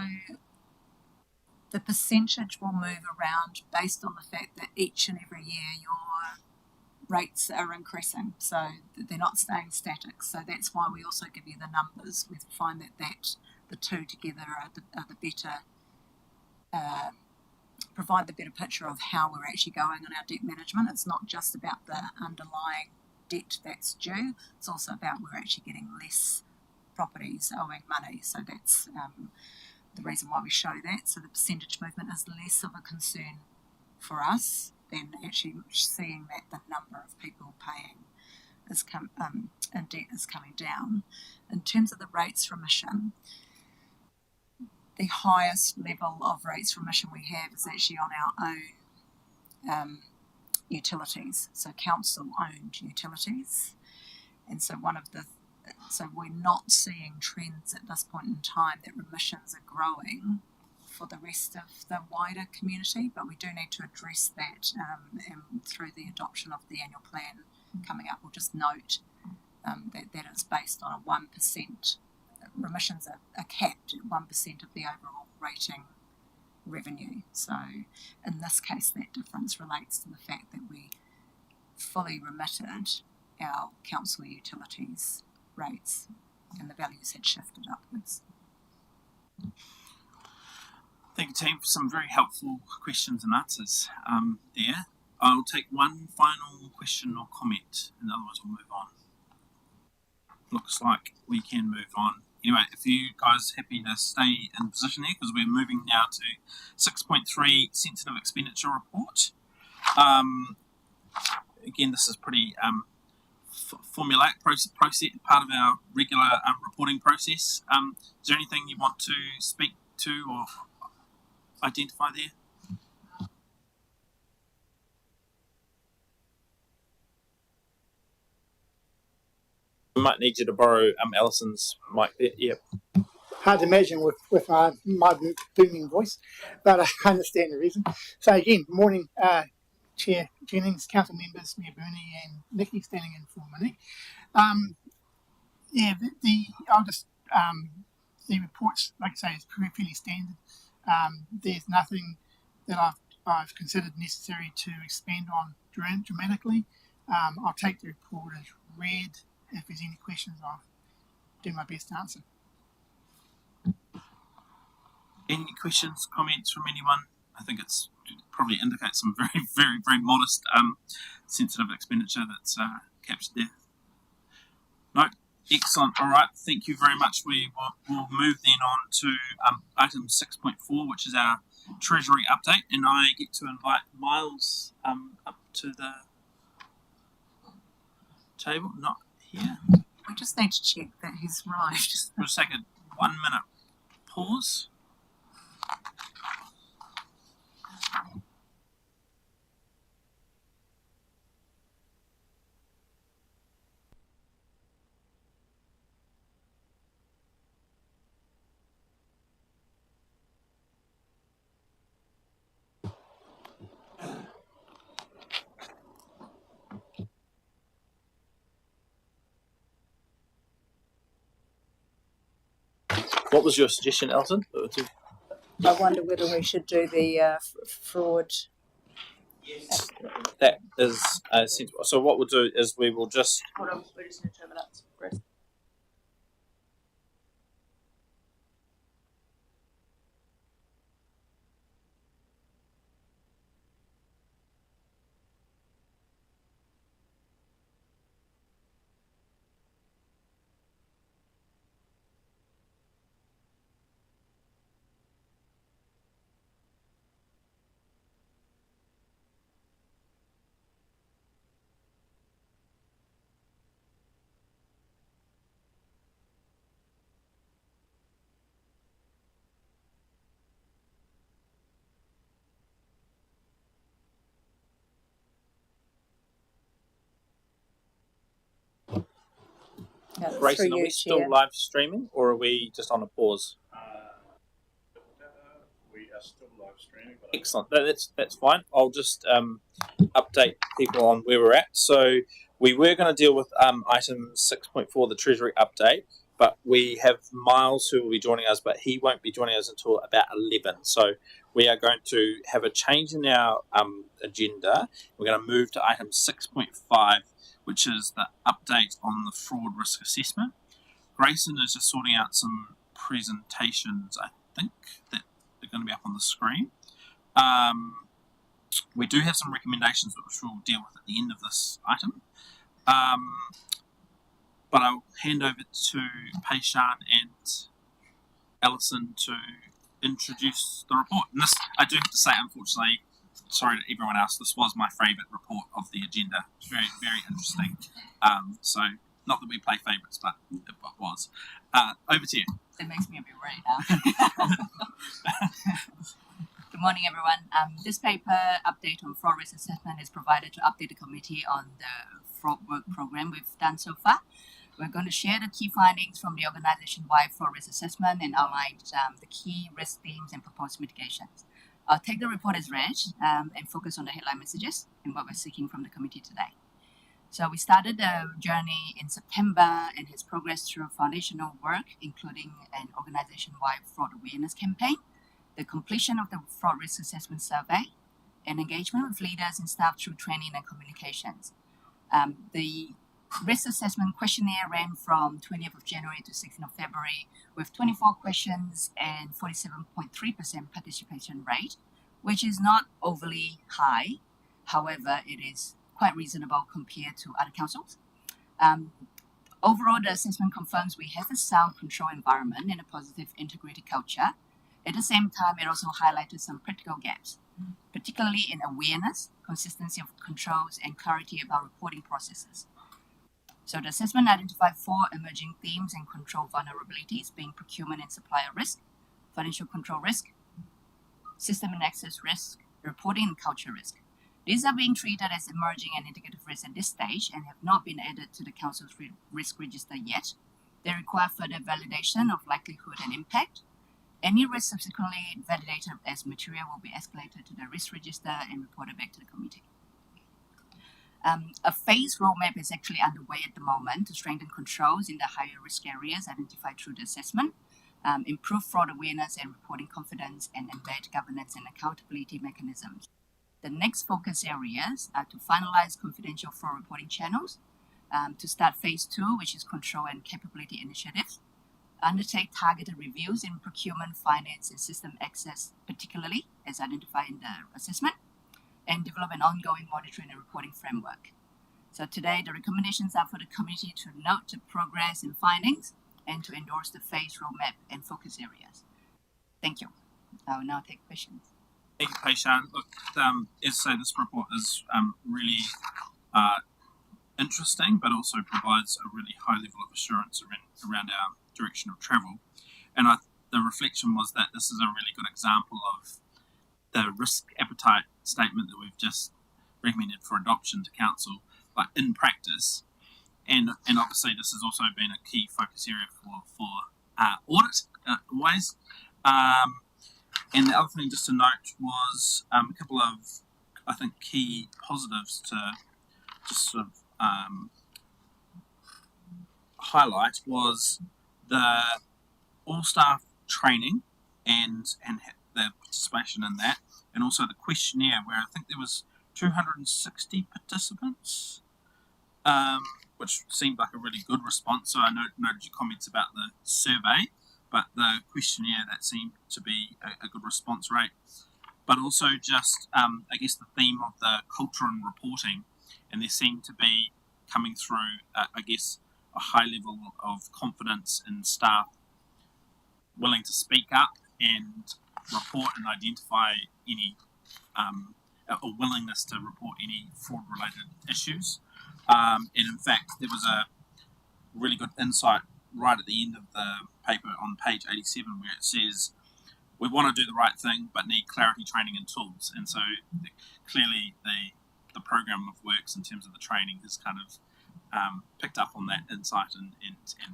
the percentage will move around based on the fact that each and every year your rates are increasing, so they're not staying static. So that's why we also give you the numbers. We find that the two together are the better, provide the better picture of how we're actually going on our debt management. It's not just about the underlying debt that's due, it's also about we're actually getting less properties owing money. So that's the reason why we show that. So the percentage movement is less of a concern for us than actually seeing that the number of people paying is in debt is coming down. In terms of the rates remission, the highest level of rates remission we have is actually on our own utilities, so council-owned utilities. And so so we're not seeing trends at this point in time that remissions are growing for the rest of the wider community, but we do need to address that through the adoption of the annual plan coming up. We'll just note that it's based on a 1%, remissions are capped at 1% of the overall rating revenue. So in this case, that difference relates to the fact that we fully remitted our council utilities rates and the values had shifted upwards. Thank you, team, for some very helpful questions and answers there. I'll take one final question or comment, and otherwise we'll move on. Looks like we can move on. Anyway, if you guys are happy to stay in position there, because we're moving now to 6.3 sensitive expenditure report. Again, this is pretty formulaic process, part of our regular reporting process. Is there anything you want to speak to or identify there? We might need you to borrow Alison's mic there. Yep. Hard to imagine with my booming voice, but I understand the reason. So again, morning, Chair Jennings, council members, Mayor Burney and Nikki standing in for Monique. The reports, like I say, is fairly standard. There's nothing that I've considered necessary to expand on dramatically. I'll take the report as read. If there's any questions, I'll do my best to answer. Any questions, comments from anyone? I think it's probably indicates some very, very, very modest sensitive expenditure that's captured there. No, excellent. All right, thank you very much. We will move then on to item 6.4, which is our Treasury update, and I get to invite Miles up to the table. Not here. We just need to check that he's arrived. We'll take a 1 minute pause. What was your suggestion, Alison? I wonder whether we should do the fraud. Yes. That is sensible. So what we'll do is we will just... Hold on, we just need 2 minutes. Chris. Grayson, are we still live streaming or are we just on a pause? We are still live streaming. Excellent. That's fine. I'll just update people on where we're at. So we were going to deal with item 6.4, the Treasury update, but we have Miles who will be joining us, but he won't be joining us until about 11. So we are going to have a change in our agenda. We're going to move to item 6.5, which is the update on the fraud risk assessment. Grayson is just sorting out some presentations, I think, that are going to be up on the screen. We do have some recommendations which we'll deal with at the end of this item. But I'll hand over to Peishan and Alison to introduce the report. And this, I do have to say, unfortunately, sorry to everyone else, this was my favourite report of the agenda. It's very, very interesting. So, not that we play favourites, but it was. Over to you. That makes me a bit worried now. Good morning, everyone. This paper update on fraud risk assessment is provided to update the committee on the fraud work program we've done so far. We're going to share the key findings from the organization-wide fraud risk assessment and outline the key risk themes and proposed mitigations. I'll take the report as read and focus on the headline messages and what we're seeking from the committee today. So we started the journey in September and has progressed through foundational work, including an organization-wide fraud awareness campaign, the completion of the fraud risk assessment survey, and engagement with leaders and staff through training and communications. The risk assessment questionnaire ran from 20th of January to 16th of February with 24 questions and 47.3% participation rate, which is not overly high. However, it is quite reasonable compared to other councils. Overall, the assessment confirms we have a sound control environment and a positive integrated culture. At the same time, it also highlighted some practical gaps, particularly in awareness, consistency of controls, and clarity about reporting processes. So the assessment identified 4 emerging themes and control vulnerabilities, being procurement and supplier risk, financial control risk, system and access risk, reporting and culture risk. These are being treated as emerging and indicative risks at this stage and have not been added to the Council's risk register yet. They require further validation of likelihood and impact. Any risk subsequently validated as material will be escalated to the risk register and reported back to the committee. A phased roadmap is actually underway at the moment to strengthen controls in the higher risk areas identified through the assessment, improve fraud awareness and reporting confidence, and embed governance and accountability mechanisms. The next focus areas are to finalize confidential fraud reporting channels, to start phase 2, which is control and capability initiatives, undertake targeted reviews in procurement, finance, and system access, particularly as identified in the assessment, and develop an ongoing monitoring and reporting framework. So today, the recommendations are for the committee to note the progress and findings and to endorse the phase roadmap and focus areas. Thank you. I will now take questions. Thank you, Paishan. Look, as I say, this report is really interesting, but also provides a really high level of assurance around our direction of travel. And the reflection was that this is a really good example of the risk appetite statement that we've just recommended for adoption to council, but in practice. And obviously, this has also been a key focus area for audit ways. And the other thing just to note was a couple of, I think, key positives to just sort of highlight was the all staff training and the participation in that, and also the questionnaire where I think there was 260 participants, which seemed like a really good response. So I noted your comments about the survey, but the questionnaire, that seemed to be a good response rate. But also just, I guess, the theme of the culture and reporting, and there seemed to be coming through, I guess, a high level of confidence in staff willing to speak up and report and identify any, or willingness to report any fraud-related issues. And in fact, there was a really good insight right at the end of the paper on page 87 where it says, we want to do the right thing, but need clarity, training, and tools. And so clearly the program of works in terms of the training has kind of picked up on that insight and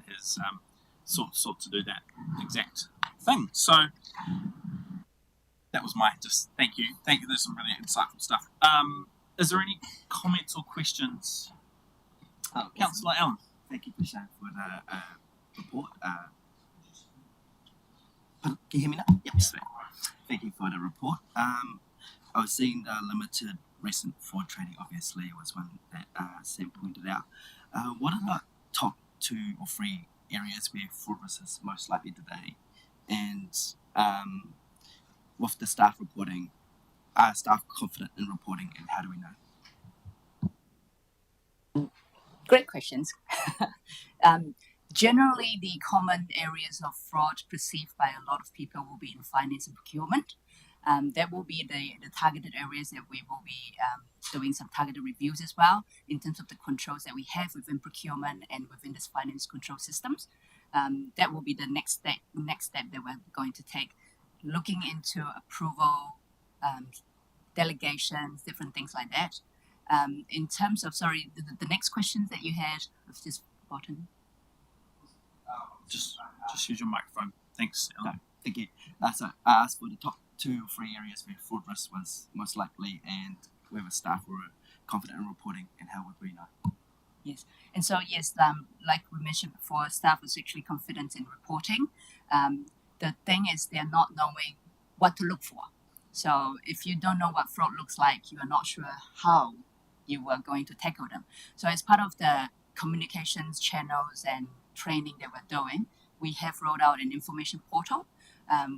has sought to do that exact thing. So that was my thank you. There's some really insightful stuff. Is there any comments or questions? Councillor Allen. Thank you, Paishan, for the report. Can you hear me now? Yep. Yes, thank you for the report. I was seeing the limited recent fraud training, obviously, was one that Sam pointed out. What are the top 2 or 3 areas where fraud risk is most likely today? And with the staff reporting, are staff confident in reporting, and how do we know? Great questions. Generally, the common areas of fraud perceived by a lot of people will be in finance and procurement. That will be the targeted areas that we will be doing some targeted reviews as well in terms of the controls that we have within procurement and within this finance control systems. that will be the next step that we're going to take, looking into approval, delegations, different things like that. In terms of, sorry, the next questions that you had, I've just forgotten. Just use your microphone. Thanks, Alan. Thank you. So I asked for the top 2 or 3 areas where fraud risk was most likely and whether staff were confident in reporting, and how would we know? Yes, and so yes, like we mentioned before, staff was actually confident in reporting. The thing is, they're not knowing what to look for. So if you don't know what fraud looks like, you are not sure how you are going to tackle them. So as part of the communications channels and training that we're doing, we have rolled out an information portal,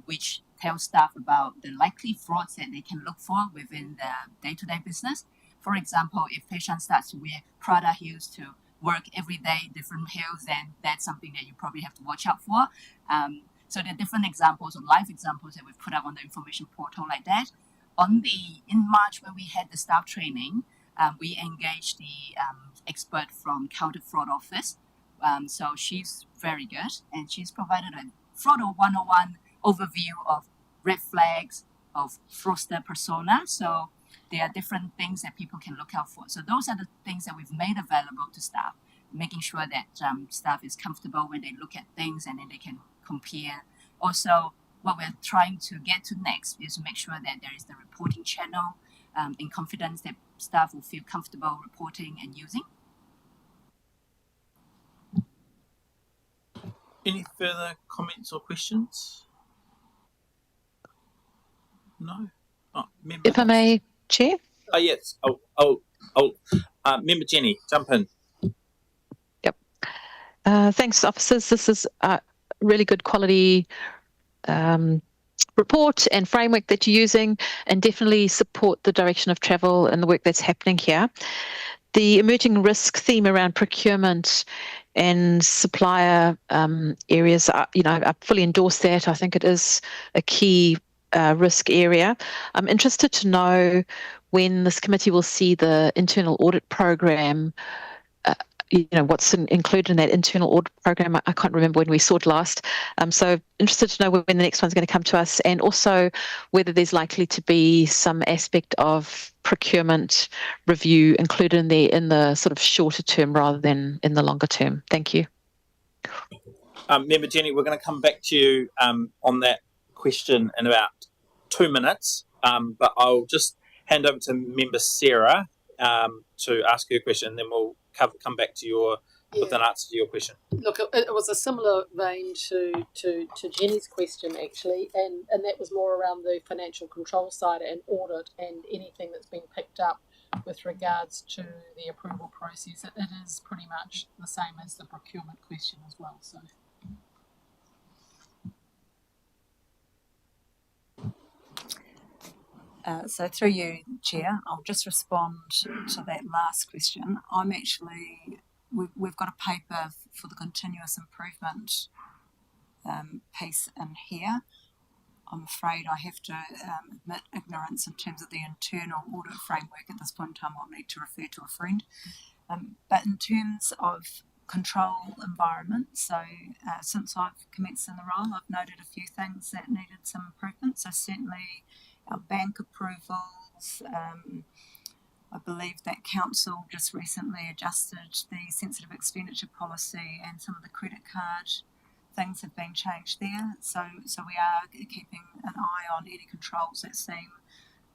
which tells staff about the likely frauds that they can look for within the day-to-day business. For example, if patient starts to wear Prada heels to work every day, different heels, then that's something that you probably have to watch out for. So there are different examples or live examples that we've put up on the information portal like that. In March, when we had the staff training, we engaged the expert from Counter Fraud Office. So she's very good, and she's provided a fraud 101 overview of red flags, of fraudster persona. So there are different things that people can look out for. So those are the things that we've made available to staff, making sure that staff is comfortable when they look at things and then they can compare. Also, what we're trying to get to next is to make sure that there is the reporting channel in confidence that staff will feel comfortable reporting and using. Any further comments or questions? No? Oh, member. If I may, Chair? Oh, yes. Member Jenny, jump in. Yep. Thanks, officers. This is a really good quality report and framework that you're using, and definitely support the direction of travel and the work that's happening here. The emerging risk theme around procurement and supplier areas, I fully endorse that. I think it is a key risk area. I'm interested to know when this committee will see the internal audit program. What's included in that internal audit program. I can't remember when we saw it last. So interested to know when the next one's going to come to us, and also whether there's likely to be some aspect of procurement review included in the sort of shorter term rather than in the longer term. Thank you. Member Jenny, we're going to come back to you on that question in about 2 minutes, but I'll just hand over to Member Sarah to ask her question, and then we'll come back to with an answer to your question. Look, it was a similar vein to Jenny's question, actually, and that was more around the financial control side and audit and anything that's been picked up with regards to the approval process. It is pretty much the same as the procurement question as well. So through you, Chair, I'll just respond to that last question. We've got a paper for the continuous improvement piece in here. I'm afraid I have to admit ignorance in terms of the internal audit framework at this point in time. I'll need to refer to a friend. But in terms of control environment, so since I've commenced in the role, I've noted a few things that needed some improvement. So certainly our bank approvals. I believe that council just recently adjusted the sensitive expenditure policy, and some of the credit card things have been changed there. So we are keeping an eye on any controls that seem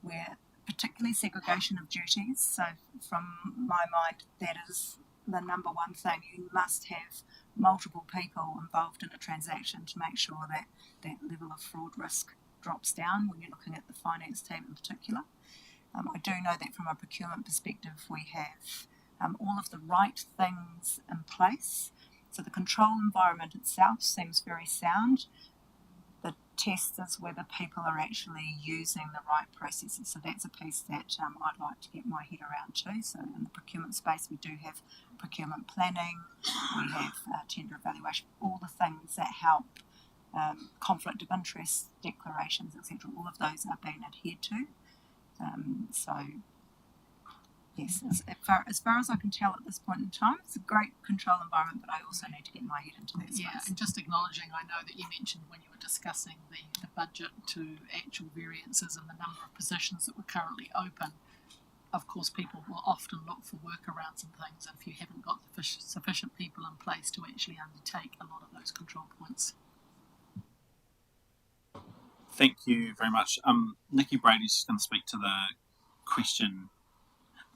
where, particularly segregation of duties. So from my mind, that is the number one thing. You must have multiple people involved in a transaction to make sure that that level of fraud risk drops down when you're looking at the finance team in particular. I do know that from a procurement perspective, we have all of the right things in place. So the control environment itself seems very sound. The test is whether people are actually using the right processes. So that's a piece that I'd like to get my head around too. So in the procurement space, we do have procurement planning, we have tender evaluation, all the things that help conflict of interest declarations, etc. All of those are being adhered to. So Yes, as far as I can tell at this point in time, it's a great control environment, but I also need to get my head into that Yeah, space. and just acknowledging, I know that you mentioned when you were discussing the budget to actual variances and the number of positions that were currently open. Of course, people will often look for workarounds and things, and if you haven't got sufficient people in place to actually undertake a lot of those control points. Thank you very much. Nikki Brady's just going to speak to the question,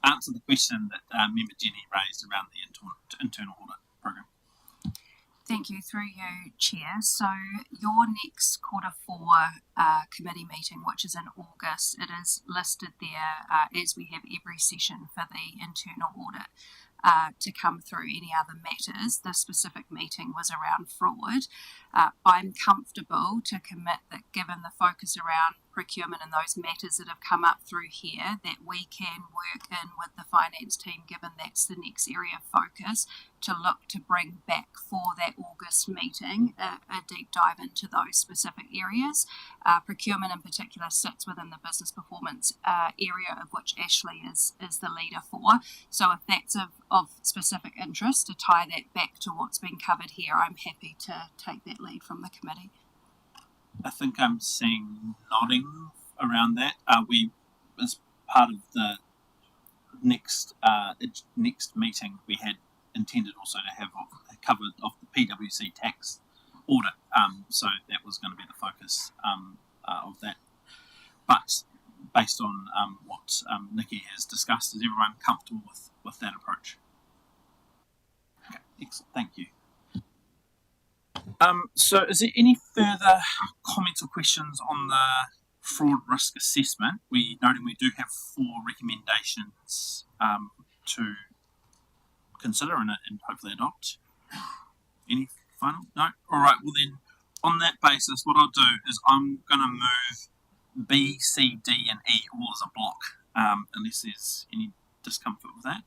answer the question that Member Jenny raised around the internal audit program. Thank you, through you, Chair. So your next Q4 committee meeting, which is in August, it is listed there as we have every session for the internal audit to come through any other matters. The specific meeting was around fraud. I'm comfortable to commit that given the focus around procurement and those matters that have come up through here, that we can work in with the finance team, given that's the next area of focus, to look to bring back for that August meeting a deep dive into those specific areas. Procurement in particular sits within the business performance area, of which Ashley is the leader for. So if that's of specific interest, to tie that back to what's been covered here, I'm happy to take that lead from the committee. I think I'm seeing nodding around that. We, as part of the next meeting, we had intended also to have covered of the PwC tax audit. So that was going to be the focus of that. But based on what Nikki has discussed, is everyone comfortable with that approach? Okay, excellent. Thank you. So is there any further comments or questions on the fraud risk assessment? Noting we do have 4 recommendations to consider and hopefully adopt. Any final? No? All right, well then, on that basis, what I'll do is I'm going to move B, C, D and E all as a block, unless there's any discomfort with that.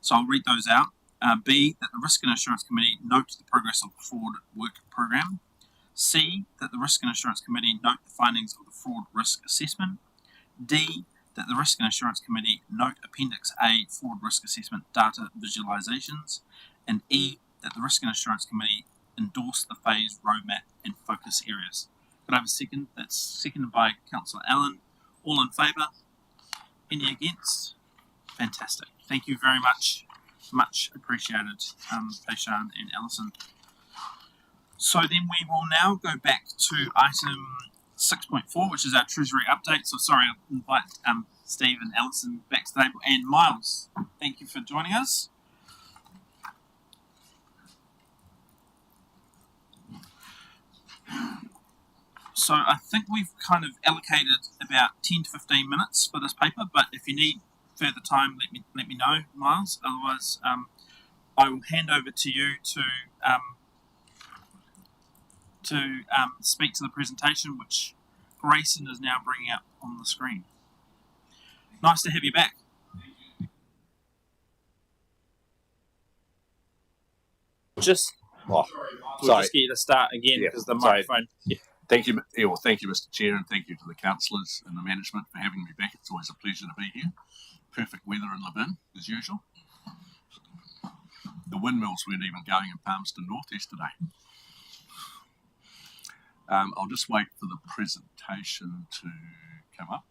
So I'll read those out. B, that the Risk and Assurance Committee note the progress of the fraud work program. C, that the Risk and Assurance Committee note the findings of the fraud risk assessment. D, that the Risk and Assurance Committee note Appendix A fraud risk assessment data visualizations. And E, that the Risk and Assurance Committee endorse the phase roadmap and focus areas. Could I have a second? That's seconded by Councillor Allen. All in favour? Any against? Fantastic. Thank you very much. Much appreciated, Peishan and Alison. So then we will now go back to item 6.4, which is our Treasury update. So sorry, I'll invite Steve and Alison back to the table. And Miles, thank you for joining us. So I think we've kind of allocated about 10 to 15 minutes for this paper, but if you need further time, let me know, Miles. Otherwise, I will hand over to you to speak to the presentation, which Grayson is now bringing up on the screen. Nice to have you back. We'll just get you to start again because the microphone. Yeah. Thank you, Mr. Chair, and thank you to the councillors and the management for having me back. It's always a pleasure to be here. Perfect weather in Levin, as usual. The windmills weren't even going in Palmerston North yesterday. I'll just wait for the presentation to come up.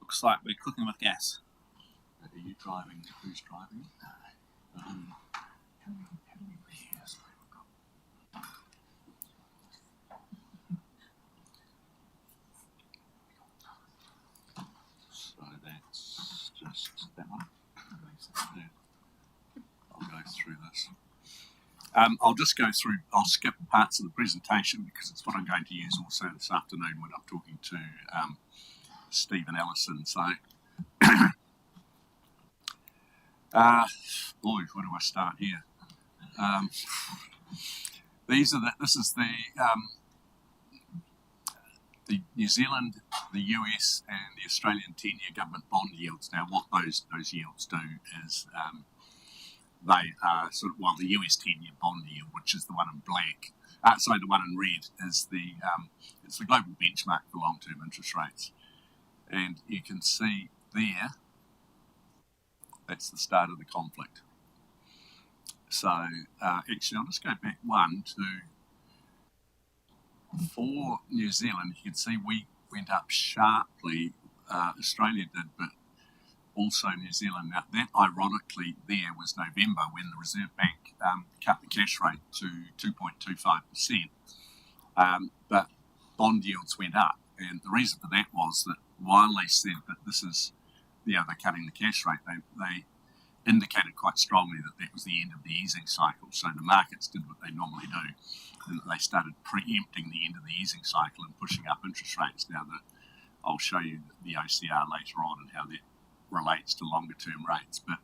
Looks like we're cooking with gas. Are you driving? Who's driving? So that's just that one. Yeah. I'll go through this. I'll skip parts of the presentation because it's what I'm going to use also this afternoon when I'm talking to Steve and Alison. So, boy, where do I start here? This is the New Zealand, the US, and the Australian 10-year government bond yields. Now, what those yields do is they are sort of, well, the US 10-year bond yield, which is the one in black, the one in red is it's the global benchmark for long-term interest rates. And you can see there, that's the start of the conflict. So actually, I'll just go back one to, for New Zealand, you can see we went up sharply. Australia did, but also New Zealand. Now, that ironically there was November when the Reserve Bank cut the cash rate to 2.25%. But bond yields went up. And the reason for that was that while they said that this is, they're cutting the cash rate, they indicated quite strongly that that was the end of the easing cycle. So the markets did what they normally do, and they started preempting the end of the easing cycle and pushing up interest rates. Now, I'll show you the OCR later on and how that relates to longer term rates. But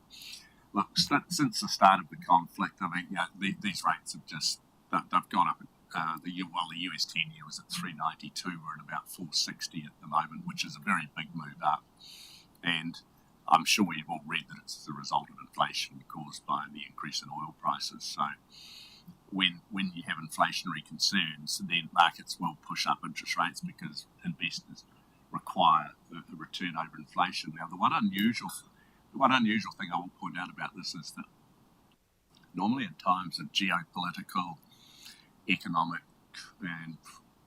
look, since the start of the conflict, I mean, these rates have they've gone up. The US 10-year was at 392. We're at about 460 at the moment, which is a very big move up. And I'm sure you've all read that it's the result of inflation caused by the increase in oil prices. So when you have inflationary concerns, then markets will push up interest rates because investors require a return over inflation. Now, the one unusual thing I will point out about this is that normally in times of geopolitical, economic and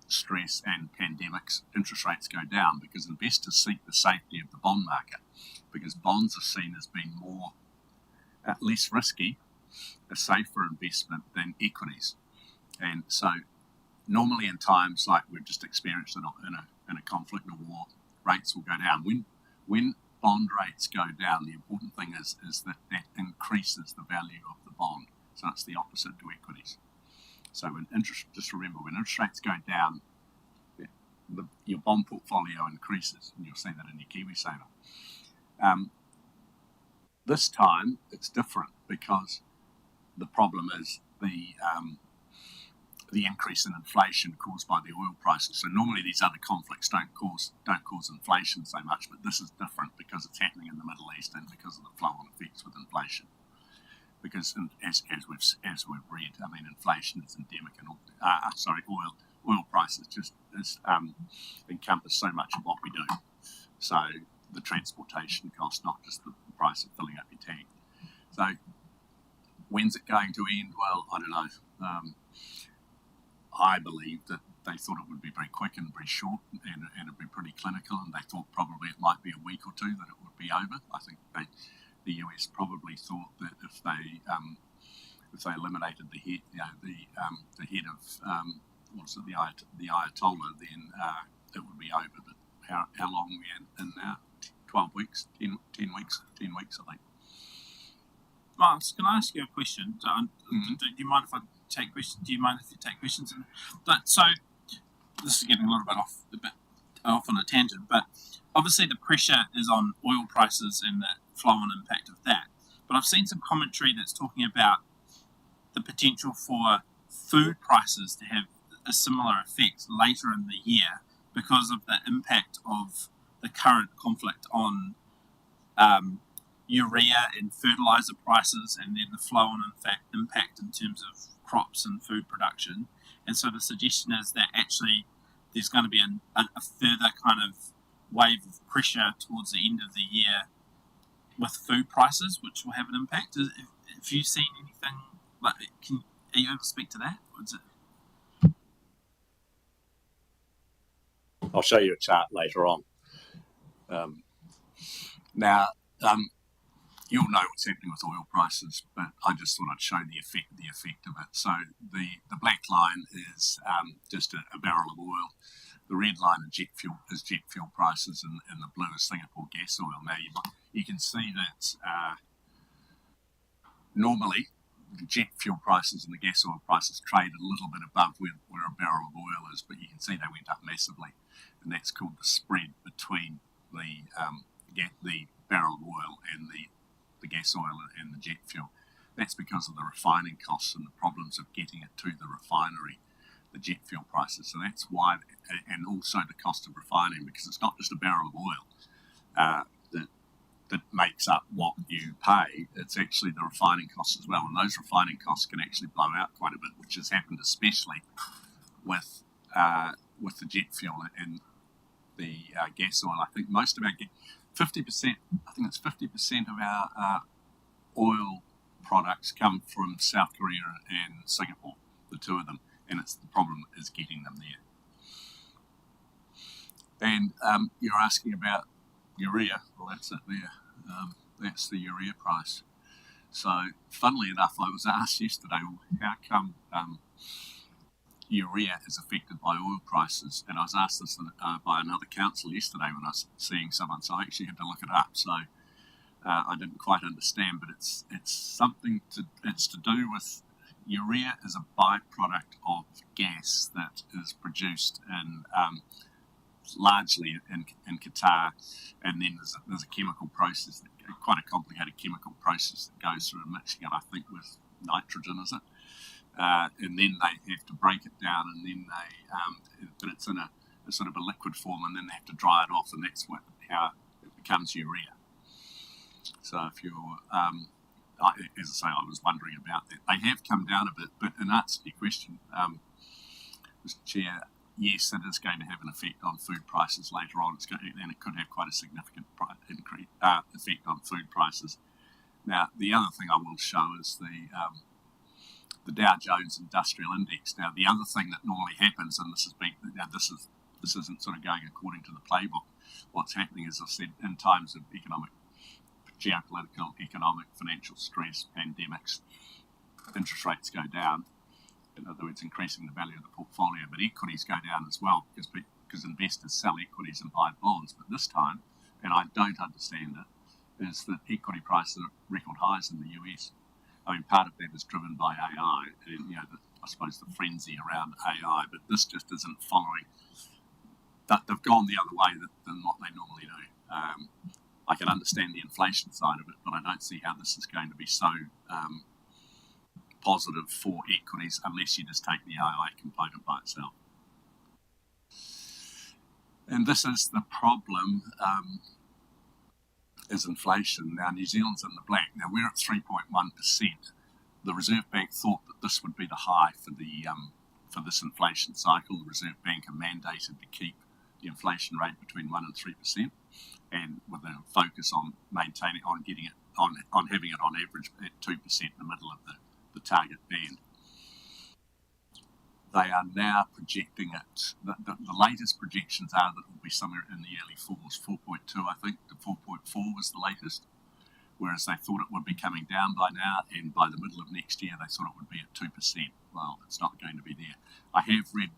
stress and pandemics, interest rates go down because investors seek the safety of the bond market, because bonds are seen as being less risky, a safer investment than equities. And so normally in times like we've just experienced in a conflict or war, rates will go down. When bond rates go down, the important thing is that increases the value of the bond. So it's the opposite to equities. So just remember, when interest rates go down, your bond portfolio increases, and you'll see that in your KiwiSaver. This time it's different because the problem is the increase in inflation caused by the oil prices. So normally these other conflicts don't cause inflation so much, but this is different because it's happening in the Middle East and because of the flow-on effects with inflation. Because as we've read, I mean, inflation is endemic, and oil prices just encompass so much of what we do. So the transportation cost, not just the price of filling up your tank. So when's it going to end? Well, I don't know. I believe that they thought it would be very quick and very short, and it'd be pretty clinical, and they thought probably it might be a week or two that it would be over. I think the US probably thought that if they eliminated the head of the Ayatollah, then it would be over. But how long are we in now? 12 weeks, 10 weeks, I think. Miles, can I ask you a question? Do you mind if I take questions? Do you mind if you take questions? So this is getting a little bit off on a tangent, but obviously the pressure is on oil prices and the flow-on impact of that. But I've seen some commentary that's talking about the potential for food prices to have a similar effect later in the year because of the impact of the current conflict on urea and fertilizer prices, and then the flow-on impact in terms of crops and food production. And so the suggestion is that actually there's going to be a further kind of wave of pressure towards the end of the year with food prices, which will have an impact. Have you seen anything like? Are you able to speak to that? Or is it... I'll show you a chart later on. Now, you'll know what's happening with oil prices, but I just thought I'd show the effect of it. So the black line is just a barrel of oil. The red line is jet fuel prices, and the blue is Singapore gas oil. Now you can see that normally the jet fuel prices and the gas oil prices trade a little bit above where a barrel of oil is, but you can see they went up massively, and that's called the spread between the barrel of oil and the gas oil and the jet fuel. That's because of the refining costs and the problems of getting it to the refinery, the jet fuel prices. So that's why, and also the cost of refining, because it's not just a barrel of oil. that makes up what you pay. It's actually the refining costs as well, and those refining costs can actually blow out quite a bit, which has happened especially with the jet fuel and the gas oil. I think most of our 50%. I think it's 50% of our oil products come from South Korea and Singapore, the two of them, and the problem is getting them there. And you're asking about urea. Well, that's it there. That's the urea price. So, funnily enough, I was asked yesterday, well, how come urea is affected by oil prices? And I was asked this by another council yesterday when I was seeing someone, so I actually had to look it up. So, I didn't quite understand, but it's to do with urea is a byproduct of gas that is produced in largely in Qatar, and then there's a chemical process, quite a complicated chemical process that goes through mixing it, I think, with nitrogen, is it? And then they have to break it down, and then but it's in a sort of a liquid form, and then they have to dry it off, and that's how it becomes urea. So if you're, as I say, I was wondering about that. They have come down a bit, but in answer to your question, Mr. Chair, yes, it is going to have an effect on food prices later on. And it could have quite a significant effect on food prices. Now, the other thing I will show is the Dow Jones Industrial Index. Now, the other thing that normally happens, and this isn't sort of going according to the playbook. What's happening is, I've said, in times of geopolitical, economic, financial stress, pandemics, interest rates go down. In other words, increasing the value of the portfolio, but equities go down as well because investors sell equities and buy bonds. But this time, and I don't understand it, is that equity prices are at record highs in the US. I mean, part of that is driven by AI, and I suppose the frenzy around AI. But this just isn't following. That they've gone the other way than what they normally do. I can understand the inflation side of it, but I don't see how this is going to be so positive for equities unless you just take the AI component by itself. And this is the problem, is inflation. Now, New Zealand's in the black. Now, we're at 3.1%. The Reserve Bank thought that this would be the high for this inflation cycle. The Reserve Bank are mandated to keep the inflation rate between 1 and 3%, and with a focus on maintaining, on getting it, on having it on average at 2% in the middle of the target band. They are now projecting it. The latest projections are that it will be somewhere in the early 4s, 4.2, I think. The 4.4 was the latest, whereas they thought it would be coming down by now, and by the middle of next year they thought it would be at 2%. Well, it's not going to be there. I have read,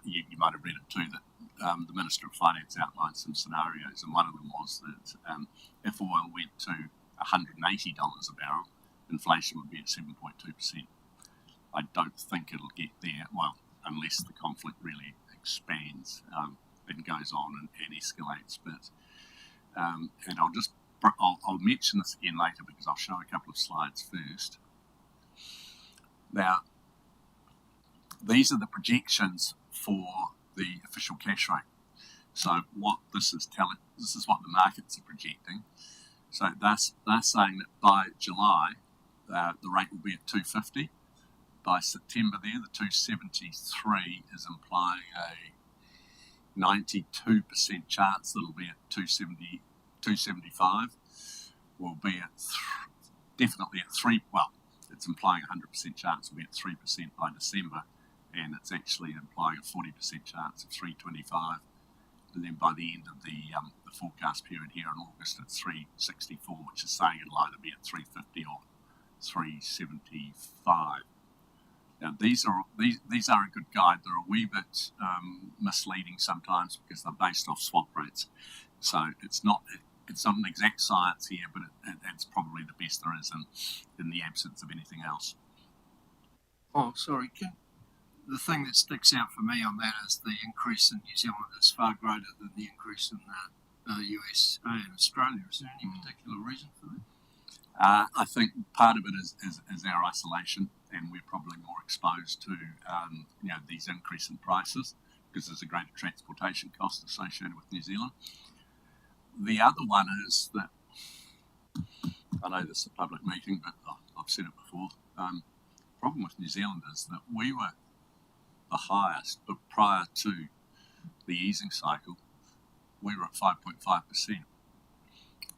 you might have read it too, that the Minister of Finance outlined some scenarios, and one of them was that if oil went to $180 a barrel, inflation would be at 7.2%. I don't think it'll get there, well, unless the conflict really expands and goes on and escalates. But and I'll mention this again later because I'll show a couple of slides first. Now, these are the projections for the official cash rate. So what this is what the markets are projecting. So they're saying that by July, the rate will be at 250. By September the 273 is implying a 92% chance that it'll be at 275. Will be at definitely at 3, well, it's implying a 100% chance it'll be at 3% by December, and it's actually implying a 40% chance of 325. And then by the end of the forecast period here in August, it's 364, which is saying it'll either be at 350 or 375. Now, these are a good guide. They're a wee bit misleading sometimes because they're based off swap rates. So it's not an exact science here, but it's probably the best there is in the absence of anything else. Oh, sorry. The thing that sticks out for me on that is the increase in New Zealand is far greater than the increase in the USA and Australia. Is there any particular reason for that? I think part of it is our isolation, and we're probably more exposed to these increase in prices because there's a greater transportation cost associated with New Zealand. The other one is that I know this is a public meeting, but I've said it before. Problem with New Zealand is that we were the highest, but prior to the easing cycle, we were at 5.5%.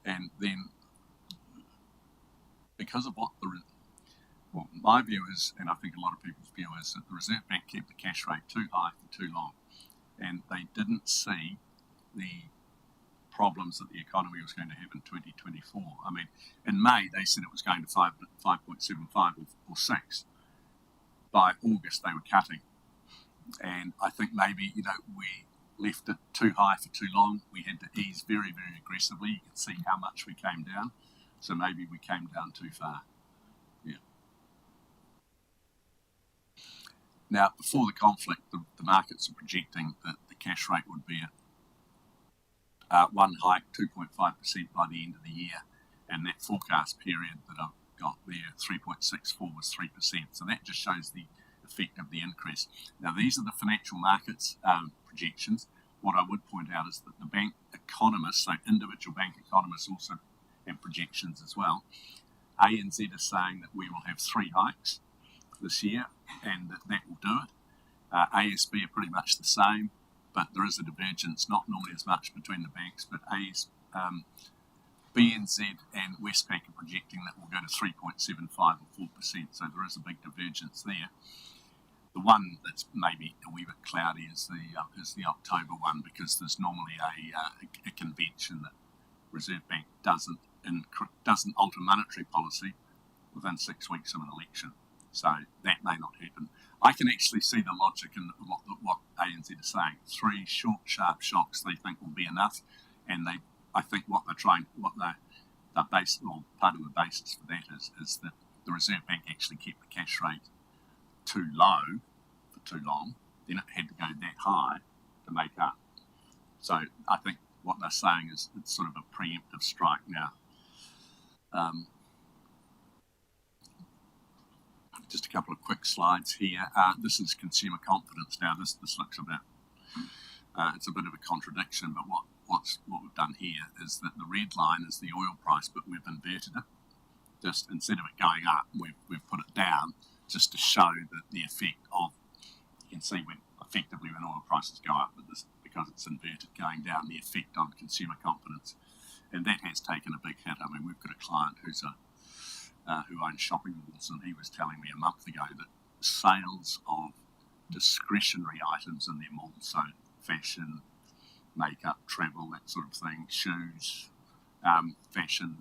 And then, because of my view is, and I think a lot of people's view is, that the Reserve Bank kept the cash rate too high for too long, and they didn't see the problems that the economy was going to have in 2024. I mean, in May they said it was going to 5.75 or 6. By August they were cutting, and I think maybe we left it too high for too long. We had to ease very, very aggressively. You can see how much we came down, so maybe we came down too far. Yeah. Now, before the conflict, the markets are projecting that the cash rate would be at one hike, 2.5% by the end of the year, and that forecast period that I've got there, 3.64 was 3%. So that just shows the effect of the increase. Now, these are the financial markets projections. What I would point out is that the bank economists, so individual bank economists, also have projections as well. ANZ is saying that we will have 3 hikes this year, and that will do it. ASB are pretty much the same, but there is a divergence, not normally as much between the banks, but BNZ and Westpac are projecting that we'll go to 3.75 or 4%, so there is a big divergence there. The one that's maybe a wee bit cloudy is the October one, because there's normally a convention that Reserve Bank doesn't alter monetary policy within 6 weeks of an election, so that may not happen. I can actually see the logic in what ANZ is saying. 3 short, sharp shocks they think will be enough, and I think part of the basis for that is that the Reserve Bank actually kept the cash rate too low for too long, then it had to go that high to make up. So I think what they're saying is it's sort of a preemptive strike now. Just a couple of quick slides here. This is consumer confidence. Now this looks a bit, it's a bit of a contradiction, but what we've done here is that the red line is the oil price, but we've inverted it. Just instead of it going up, we've put it down, just to show that the effect of, you can see when oil prices go up, but this, because it's inverted going down, the effect on consumer confidence, and that has taken a big hit. I mean, we've got a client who owns shopping malls, and he was telling me a month ago that sales of discretionary items in their malls, so fashion, makeup, travel, that sort of thing, shoes, fashion,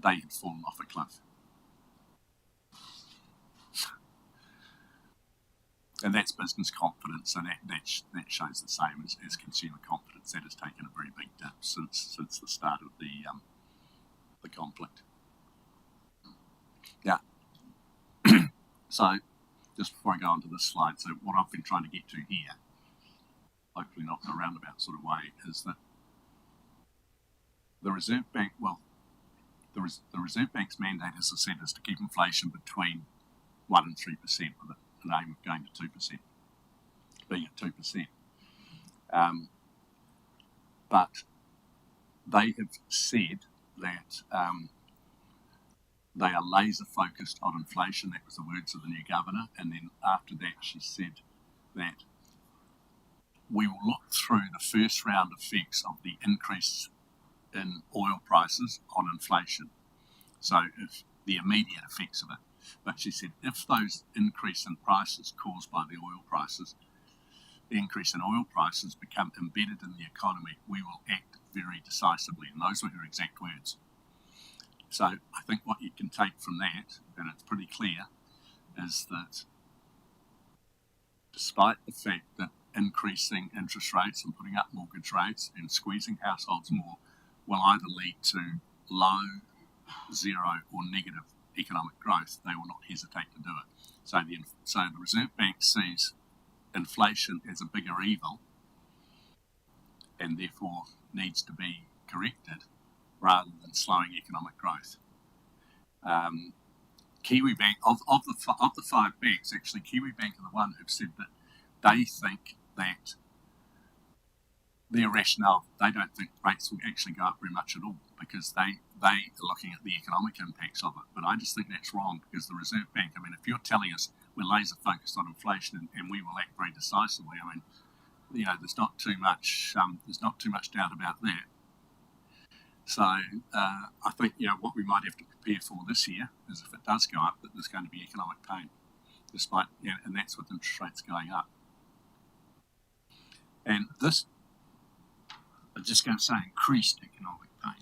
they had fallen off a cliff. And that's business confidence, and that shows the same as consumer confidence. That has taken a very big dip since the start of the conflict. Yeah. So, just before I go on to this slide, so what I've been trying to get to here, hopefully not in a roundabout sort of way, is that the Reserve Bank, the Reserve Bank's mandate, as I said, is to keep inflation between 1 and 3%, with an aim of going to 2%, being at 2%. But they have said that they are laser focused on inflation. That was the words of the new governor. And then after that, she said that we will look through the first round effects of the increase in oil prices on inflation. So if the immediate effects of it. But she said if those increase in prices caused by the oil prices, the increase in oil prices become embedded in the economy, we will act very decisively. And those were her exact words. So I think what you can take from that, and it's pretty clear, is that despite the fact that increasing interest rates and putting up mortgage rates and squeezing households more will either lead to low, zero or negative economic growth, they will not hesitate to do it. So the Reserve Bank sees inflation as a bigger evil and therefore needs to be corrected rather than slowing economic growth. Kiwi Bank, of the 5 banks, actually Kiwi Bank are the one who've said that they think that their rationale, they don't think rates will actually go up very much at all because they are looking at the economic impacts of it. But I just think that's wrong, because the Reserve Bank, I mean, if you're telling us we're laser focused on inflation and we will act very decisively, I mean, you know, there's not too much doubt about that. So I think, you know, what we might have to prepare for this year is, if it does go up, that there's going to be economic pain, despite, you know, and that's with interest rates going up. And this, I'm just going to say, increased economic pain.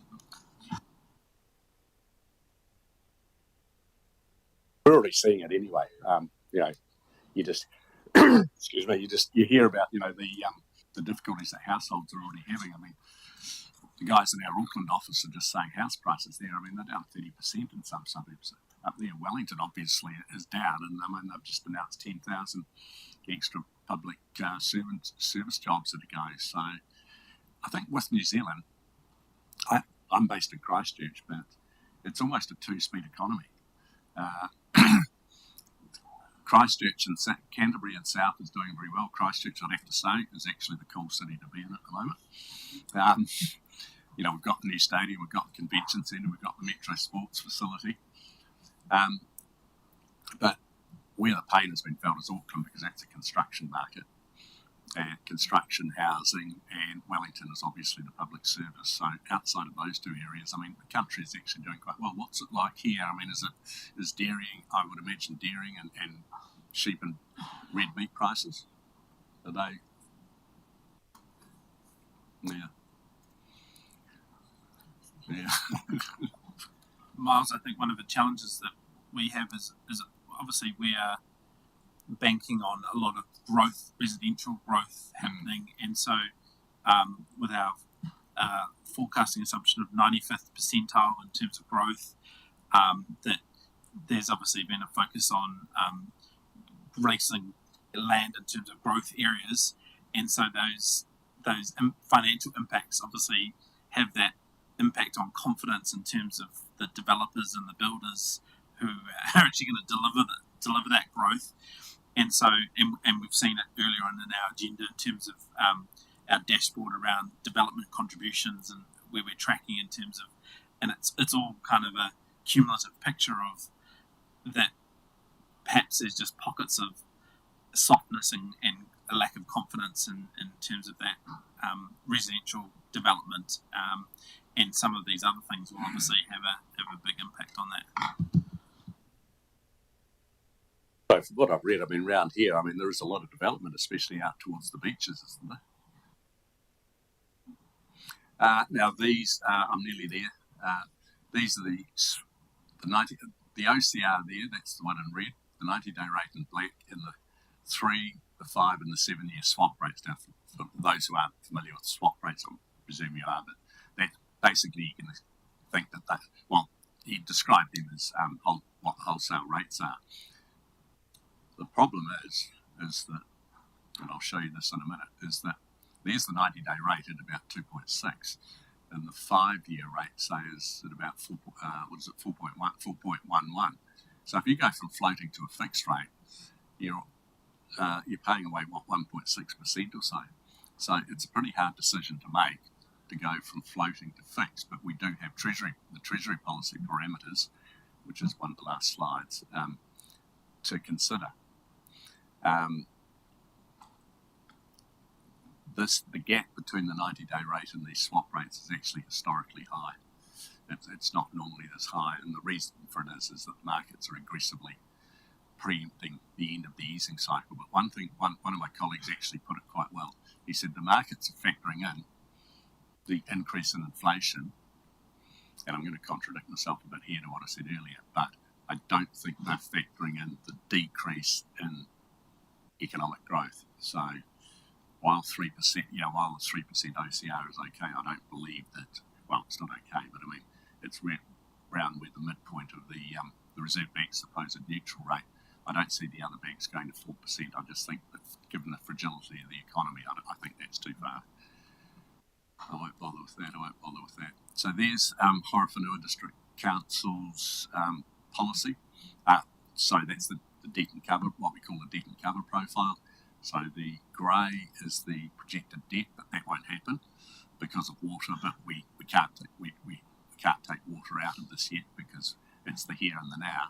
We're already seeing it anyway. You know, you just excuse me. You hear about, you know, the difficulties that households are already having. I mean, the guys in our Auckland office are just saying house prices there, I mean, they're down 30% in some suburbs. Up there, Wellington obviously is down, and I mean, they've just announced 10,000 extra public service jobs that are going. So I think with New Zealand, I'm based in Christchurch, but it's almost a two-speed economy. Christchurch and Canterbury and South is doing very well. Christchurch, I'd have to say, is actually the cool city to be in at the moment. You know, we've got the new stadium, we've got the convention centre, we've got the Metro Sports facility. But where the pain has been felt is Auckland, because that's a construction market. And construction, housing, and Wellington is obviously the public service. So outside of those two areas, I mean, the country is actually doing quite well. What's it like here? I mean, is dairying, I would imagine dairying and sheep and red meat prices, are they? Yeah. Miles, I think one of the challenges that we have is obviously we are banking on a lot of growth, residential growth happening, and so with our forecasting assumption of 95th percentile in terms of growth, that there's obviously been a focus on releasing land in terms of growth areas, and so those financial impacts obviously have that impact on confidence in terms of the developers and the builders who are actually going to deliver that growth. And so, and we've seen it earlier on in our agenda in terms of our dashboard around development contributions and where we're tracking in terms of, and it's all kind of a cumulative picture of that. Perhaps there's just pockets of softness and a lack of confidence in terms of that residential development, and some of these other things will obviously have a big impact on that. So from what I've read, I mean, around here, I mean, there is a lot of development, especially out towards the beaches, isn't there? Now these, I'm nearly there. These are the OCR there. That's the one in red. The 90-day rate in black, and the 3, the 5, and the 7-year swap rates. Now, for those who aren't familiar with swap rates, I presume you are, but that basically you can think that he described them as what the wholesale rates are. The problem is that, and I'll show you this in a minute, is that there's the 90-day rate at about 2.6, and the 5-year rate, say, is at about 4.11. So if you go from floating to a fixed rate, you're paying away 1.6% or so. So it's a pretty hard decision to make to go from floating to fixed. But we do have the Treasury policy parameters, which is one of the last slides, to consider. The gap between the 90-day rate and these swap rates is actually historically high. It's not normally this high, and the reason for it is that markets are aggressively preempting the end of the easing cycle. But one of my colleagues actually put it quite well. He said the markets are factoring in the increase in inflation, and I'm going to contradict myself a bit here to what I said earlier, but I don't think they're factoring in the decrease in economic growth. So while the 3% OCR is okay, I don't believe that. Well, it's not okay, but I mean it's around where the midpoint of the Reserve Bank's supposed neutral rate. I don't see the other banks going to 4%. I just think that given the fragility of the economy, I think that's too far. I won't bother with that. So there's Horowhenua District Council's policy. So that's the debt and cover, what we call the debt and cover profile. So the grey is the projected debt, but that won't happen because of water. But we can't. can't take water out of this yet because it's the here and the now.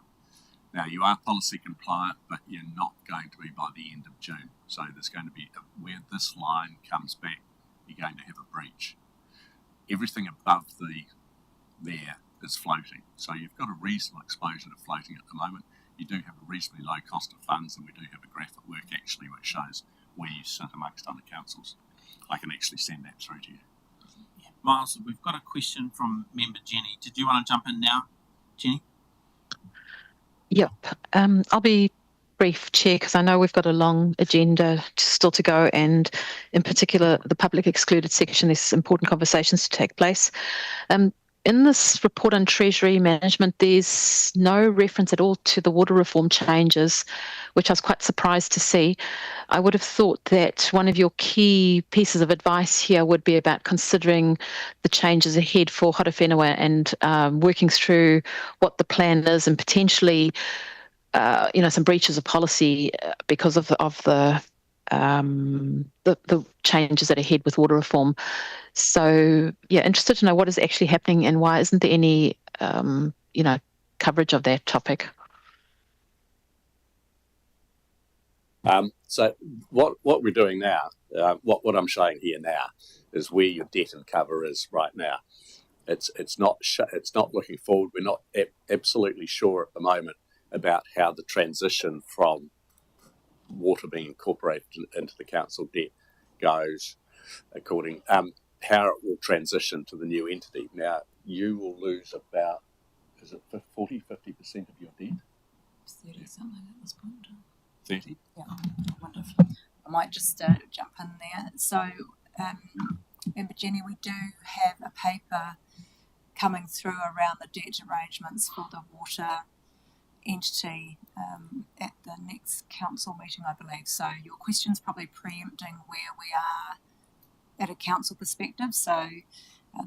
Now, you are policy compliant, but you're not going to be by the end of June. So there's going to be, where this line comes back, you're going to have a breach. Everything above there is floating. So you've got a reasonable exposure to floating at the moment. You do have a reasonably low cost of funds, and we do have a graph at work actually which shows where you sit amongst other councils. I can actually send that through to you. Miles, we've got a question from member Jenny. Did you want to jump in now, Jenny? Yep. I'll be brief, Chair, because I know we've got a long agenda still to go, and in particular, the public excluded section, there's important conversations to take place. In this report on Treasury management, there's no reference at all to the water reform changes, which I was quite surprised to see. I would have thought that one of your key pieces of advice here would be about considering the changes ahead for Horowhenua and working through what the plan is and potentially, some breaches of policy because of the changes that are ahead with water reform. So, interested to know what is actually happening and why isn't there any, coverage of that topic? So what we're doing now, what I'm showing here now, is where your debt and cover is right now. It's not looking forward. We're not absolutely sure at the moment about how the transition from water being incorporated into the council debt goes, how it will transition to the new entity. Now, you will lose about, is it 40, 50% of your debt? 30 something at this point. 30? Yeah, wonderful. I might just jump in there. So, remember, Jenny, we do have a paper coming through around the debt arrangements for the water entity at the next council meeting, I believe. So your question's probably preempting where we are at a council perspective. So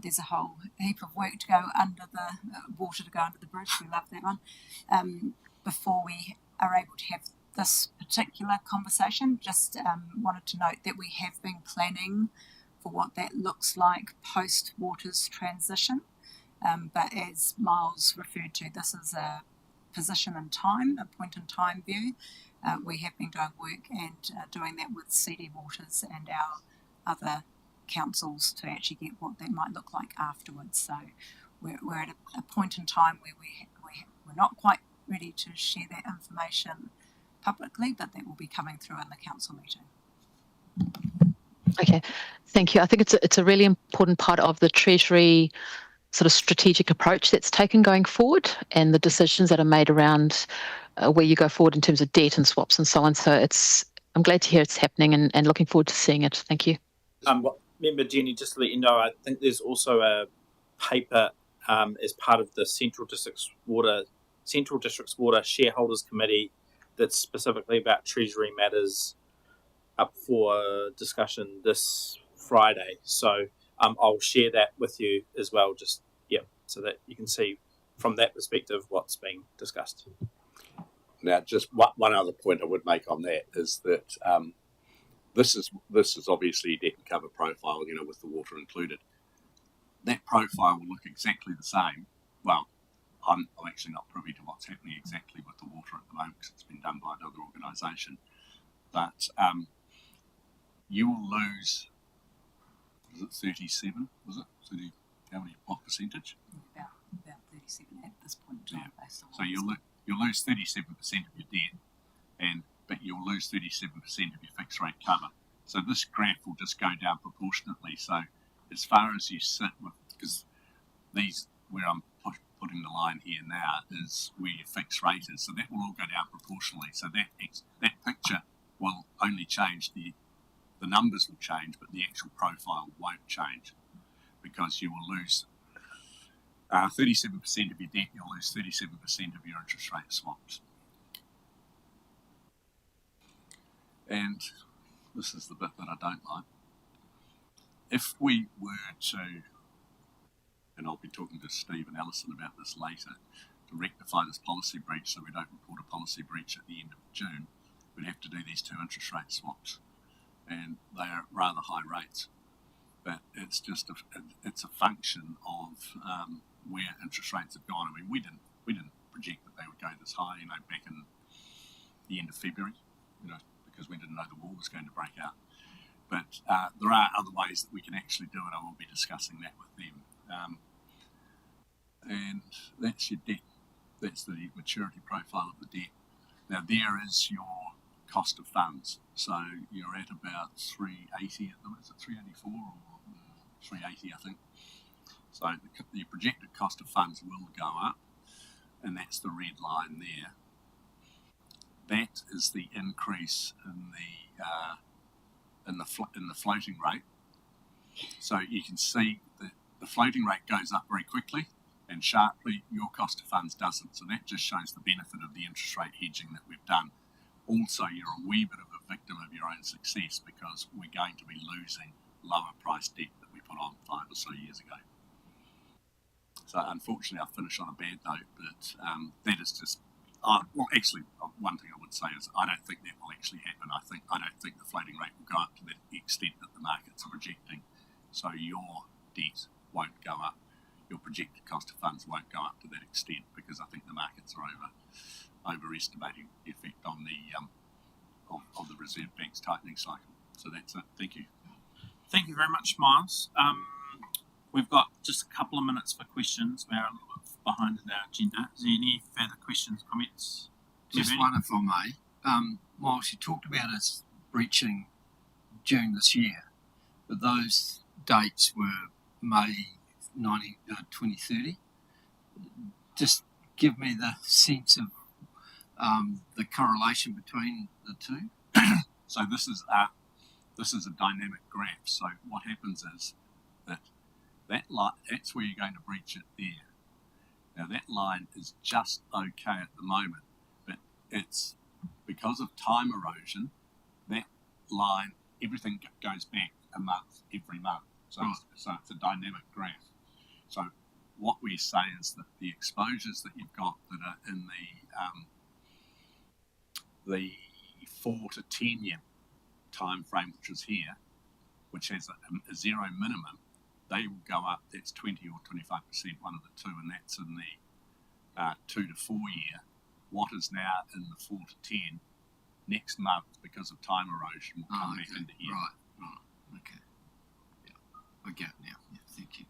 there's a whole heap of work to go under the water to go under the bridge. We love that one. Before we are able to have this particular conversation, just wanted to note that we have been planning for what that looks like post water's transition. But as Miles referred to, this is a position in time, a point in time view. We have been doing work and doing that with CD Waters and our other councils to actually get what that might look like afterwards. So we're at a point in time where we're not quite ready to share that information publicly, but that will be coming through in the council meeting. Okay, thank you. I think it's a really important part of the Treasury sort of strategic approach that's taken going forward and the decisions that are made around where you go forward in terms of debt and swaps and so on. So I'm glad to hear it's happening and looking forward to seeing it. Thank you. Member Jenny, just to let you know, I think there's also a paper as part of the Central District's Water Shareholders Committee that's specifically about Treasury matters up for discussion this Friday. So I'll share that with you as well, so that you can see from that perspective what's being discussed. Now, just one other point I would make on that is that this is obviously a debt and cover profile, with the water included. That profile will look exactly the same. Well, I'm actually not privy to what's happening exactly with the water at the moment because it's been done by another organisation. But you will lose, was it 37? Was it? What percentage? About 37 at this point in time. Yeah. So you'll lose 37% of your debt, but you'll lose 37% of your fixed rate cover. So this graph will just go down proportionately. So as far as you sit with, because these where I'm putting the line here now is where your fixed rate is. So that will all go down proportionally. So that picture will only change, the numbers will change, but the actual profile won't change because you will lose 37% of your debt, you'll lose 37% of your interest rate swaps. And this is the bit that I don't like. If we were to, and I'll be talking to Steve and Alison about this later, to rectify this policy breach so we don't report a policy breach at the end of June, we'd have to do these two interest rate swaps. And they are at rather high rates. But it's just it's a function of where interest rates have gone. I mean, we didn't project that they would go this high, back in the end of February, because we didn't know the war was going to break out. But there are other ways that we can actually do it. I will be discussing that with them. And that's your debt. That's the maturity profile of the debt. Now, there is your cost of funds. So you're at about 380 at the moment. Is it 384 or 380, I think? So the projected cost of funds will go up, and that's the red line there. That is the increase in the floating rate. So you can see that the floating rate goes up very quickly and sharply. Your cost of funds doesn't. So that just shows the benefit of the interest rate hedging that we've done. Also, you're a wee bit of a victim of your own success, because we're going to be losing lower price debt that we put on 5 or so years ago. So unfortunately, I'll finish on a bad note, but that is just. Actually, one thing I would say is I don't think that will actually happen. I don't think the floating rate will go up to the extent that the markets are projecting. So your debt won't go up. Your projected cost of funds won't go up to that extent, because I think the markets are overestimating the effect on the of the Reserve Bank's tightening cycle. So that's it. Thank you. Thank you very much, Miles. We've got just a couple of minutes for questions. We're a little bit behind in our agenda. Is there any further questions, comments? Just one, if I may. Miles, you talked about us breaching June this year, but those dates were May 2030. Just give me the sense of the correlation between the two. So this is a dynamic graph. So what happens is that line, that's where you're going to breach it there. Now that line is just okay at the moment, but it's because of time erosion. That line, everything goes back a month every month. So it's a dynamic graph. So what we say is that the exposures that you've got that are in the 4 to 10 year time frame, which is here, which has a zero minimum, they will go up. That's 20 or 25%, one of the two, and that's in the 2 to 4 year. What is now in the 4 to 10 next month, because of time erosion, will come back into here. Right. Okay. Yeah, I get it now. Yeah, thank you.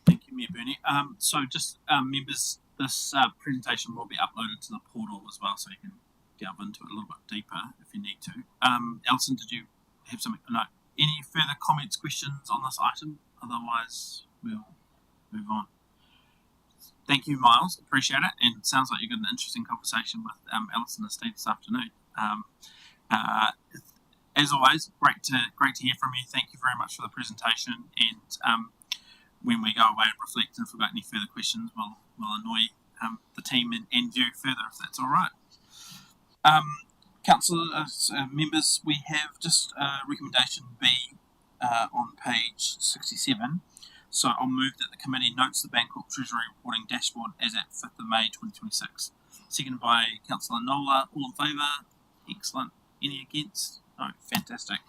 Thank you, Mayor Bernie. So just members, this presentation will be uploaded to the portal as well, so you can delve into it a little bit deeper if you need to. Alison, did you have something? No. Any further comments, questions on this item? Otherwise, we'll move on. Thank you, Miles. Appreciate it. And it sounds like you got an interesting conversation with Alison and Steve this afternoon. As always, great to hear from you. Thank you very much for the presentation. And when we go away and reflect, and if we've got any further questions, we'll annoy the team and you further, if that's all right. Council members, we have just recommendation B on page 67. So I'll move that the committee notes the Bancorp Treasury Reporting Dashboard as at 5th of May 2026. Seconded by Councillor Nola. All in favour? Excellent. Any against? No, fantastic.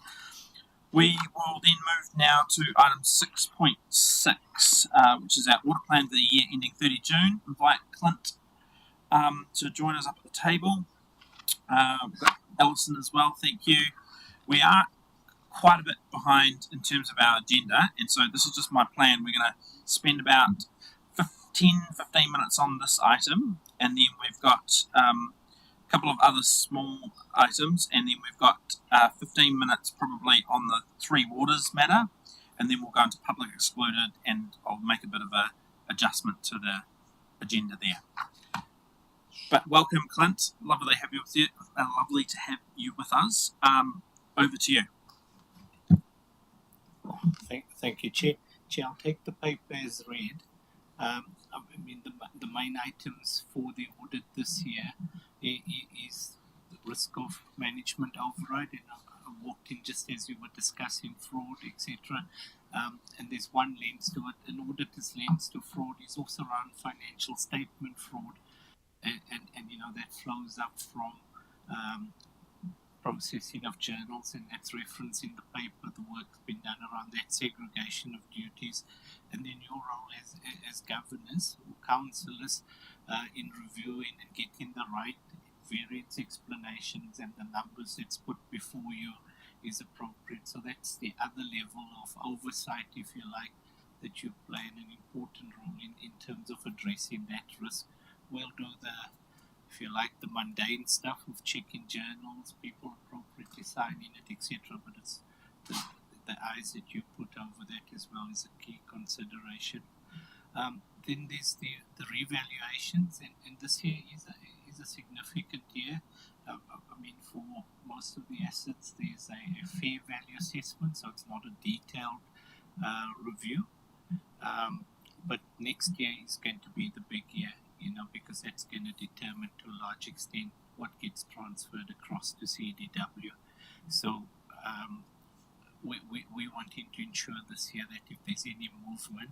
We will then move now to item 6.6, which is our audit plan for the year ending 30 June. Invite Clint to join us up at the table. We've got Alison as well, thank you. We are quite a bit behind in terms of our agenda, and so this is just my plan. We're going to spend about 15 minutes on this item, and then we've got a couple of other small items, and then we've got 15 minutes probably on the Three Waters matter, and then we'll go into public excluded, and I'll make a bit of a adjustment to the agenda there. But welcome, Clint. Lovely to have you with you. Lovely to have you with us. Over to you. Thank you, Chair. Chair, I'll take the paper as read. I mean, the main items for the audit this year is the risk of management override, and I walked in just as we were discussing fraud, etc. And there's one lens to it. An auditor's lens to fraud is also around financial statement fraud. And you know, that flows up from processing of journals, and that's referenced in the paper. The work's been done around that segregation of duties, and then your role as governors or councillors in reviewing and getting the right variance explanations and the numbers that's put before you is appropriate. So that's the other level of oversight, if you like, that you play an important role in terms of addressing that risk. We'll do if you like, the mundane stuff of checking journals, people appropriately signing it, etc. But it's the eyes that you put over that as well is a key consideration. Then there's the revaluations, and this year is a significant year. I mean, for most of the assets, there's a fair value assessment, so it's not a detailed review. But next year is going to be the big year, because that's going to determine to a large extent what gets transferred across to CDW. So we wanting to ensure this year that if there's any movement,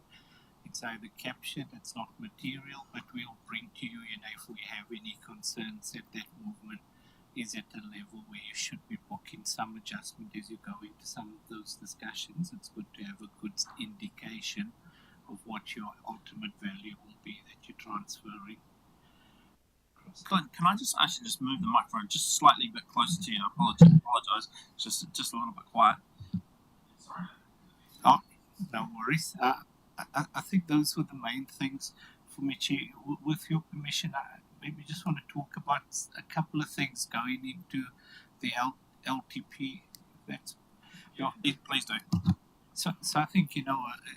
it's either captured, it's not material, but we'll bring to you, if we have any concerns that movement is at a level where you should be booking some adjustment as you go into some of those discussions. It's good to have a good indication of what your ultimate value will be that you're transferring. Glenn, can I just actually just move the microphone just slightly bit closer to you? I apologise. Just a little bit quiet. Sorry. Oh, no worries. I think those were the main things for me, Chair. With your permission, I maybe just want to talk about a couple of things going into the LTP. Please do. So I think,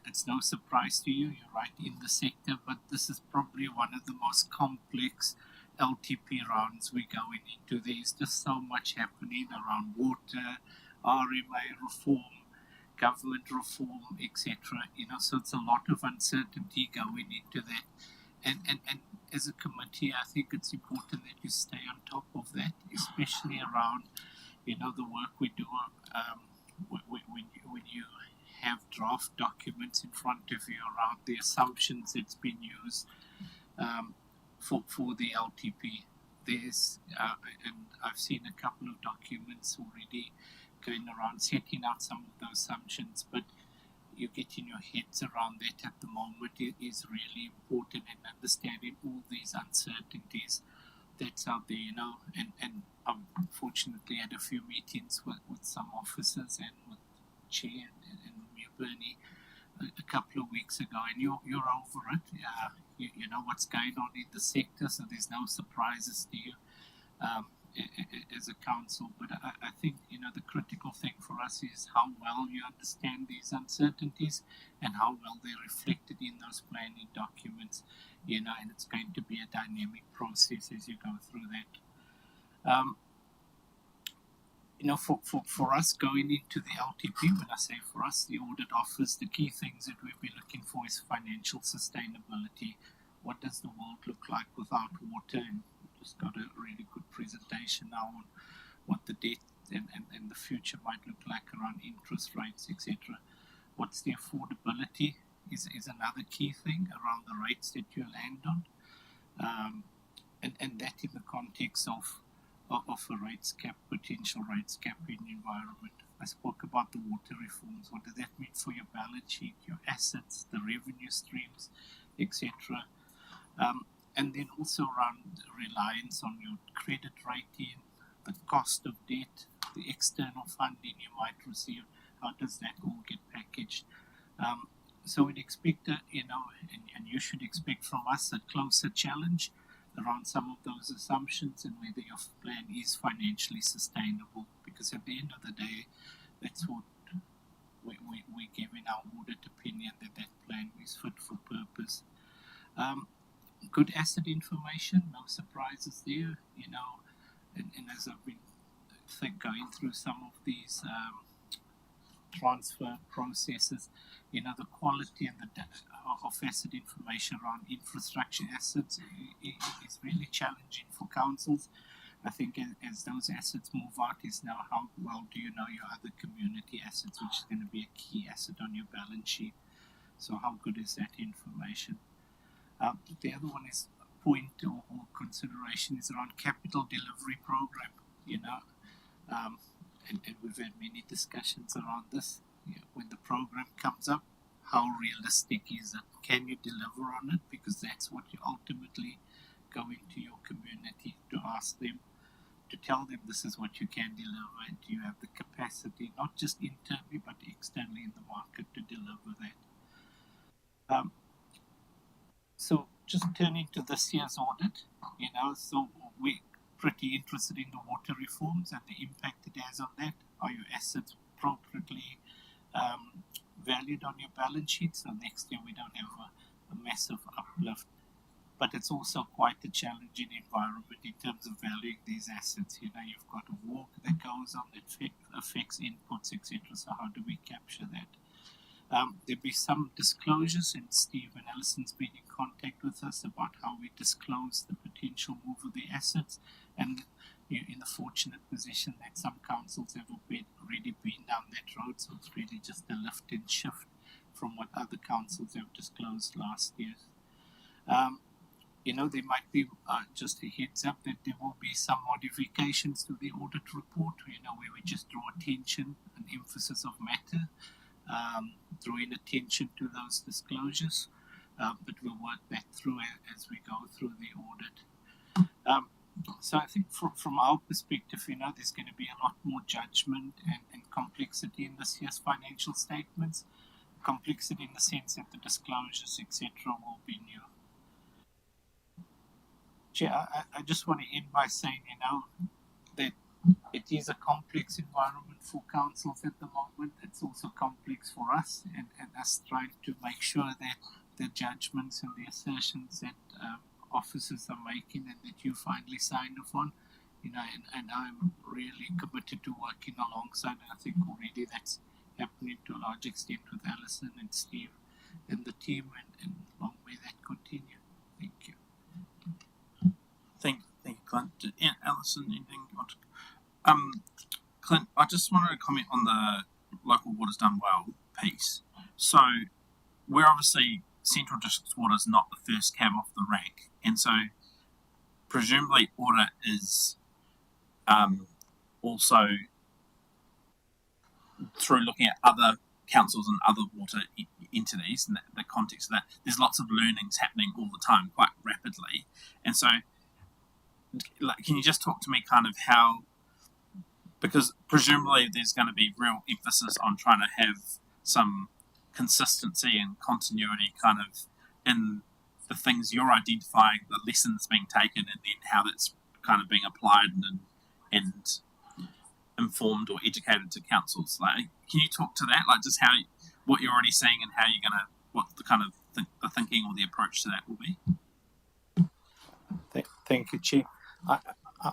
it's no surprise to you. You're right in the sector, but this is probably one of the most complex LTP rounds we're going into. There's just so much happening around water, RMA reform, government reform, etc. So it's a lot of uncertainty going into that. And as a committee, I think it's important that you stay on top of that, especially around, the work we do when you have draft documents in front of you around the assumptions that's been used for the LTP. There's, and I've seen a couple of documents already going around setting out some of those assumptions, but you getting your heads around that at the moment is really important, and understanding all these uncertainties that's out there, and I've fortunately had a few meetings with some officers and with Chair and Bernie a couple of weeks ago, and you're over it. You know what's going on in the sector, so there's no surprises to you as a council. But I think the critical thing for us is how well you understand these uncertainties and how well they're reflected in those planning documents. And it's going to be a dynamic process as you go through that. For us going into the LTP, when I say for us, the audit office, the key things that we'll be looking for is financial sustainability. What does the world look like without water? And we've just got a really good presentation now on what the debt and the future might look like around interest rates, etc. What's the affordability is another key thing around the rates that you land on. And that in the context of a rates cap, potential rates cap in the environment. I spoke about the water reforms. What does that mean for your balance sheet, your assets, the revenue streams, etc. And then also around reliance on your credit rating, the cost of debt, the external funding you might receive. How does that all get packaged? So we'd expect, and you should expect from us a closer challenge around some of those assumptions and whether your plan is financially sustainable, because at the end of the day, that's what we give in our audit opinion, that plan is fit for purpose. Good asset information, no surprises there, and as I've been going through some of these transfer processes, the quality and the of asset information around infrastructure assets is really challenging for councils. I think as those assets move out is now how well do you know your other community assets, which is going to be a key asset on your balance sheet. So how good is that information? The other one is point or consideration is around capital delivery program, and we've had many discussions around this. When the program comes up, how realistic is it? Can you deliver on it? Because that's what you ultimately go into your community to ask them, to tell them this is what you can deliver, and do you have the capacity, not just internally but externally in the market, to deliver that. So just turning to this year's audit, so we're pretty interested in the water reforms and the impact it has on that. Are your assets appropriately valued on your balance sheet? So next year we don't have a massive uplift. But it's also quite a challenging environment in terms of valuing these assets. You've got a war that goes on that affects inputs, etc. So how do we capture that? There'll be some disclosures, and Steve and Alison's been in contact with us about how we disclose the potential move of the assets. And you're in the fortunate position that some councils have already been down that road, so it's really just a lift and shift from what other councils have disclosed last year. There might be just a heads up that there will be some modifications to the audit report, where we just draw attention and emphasis of matter, drawing attention to those disclosures, but we'll work that through as we go through the audit. So I think from our perspective, there's going to be a lot more judgment and complexity in this year's financial statements. Complexity in the sense that the disclosures, etc., will be new. Chair, I just want to end by saying, that it is a complex environment for councils at the moment. It's also complex for us, and us trying to make sure that the judgments and the assertions that officers are making and that you finally sign off on, and I'm really committed to working alongside, and I think already that's happening to a large extent with Alison and Steve and the team, and long may that continue. Thank you. Thank you, Clint. Alison, anything you want to? Clint, I just wanted to comment on the local water's done well piece. So we're obviously Central District Water is not the first cab off the rank, and so presumably audit is also through looking at other councils and other water entities in the context of that. There's lots of learnings happening all the time, quite rapidly, and so. Can you just talk to me kind of how, because presumably there's going to be real emphasis on trying to have some consistency and continuity kind of in the things you're identifying, the lessons being taken, and then how that's kind of being applied and informed or educated to councils. Can you talk to that, just what you're already seeing and how you're going to, what the kind of the thinking or the approach to that will be? Thank you, Chief.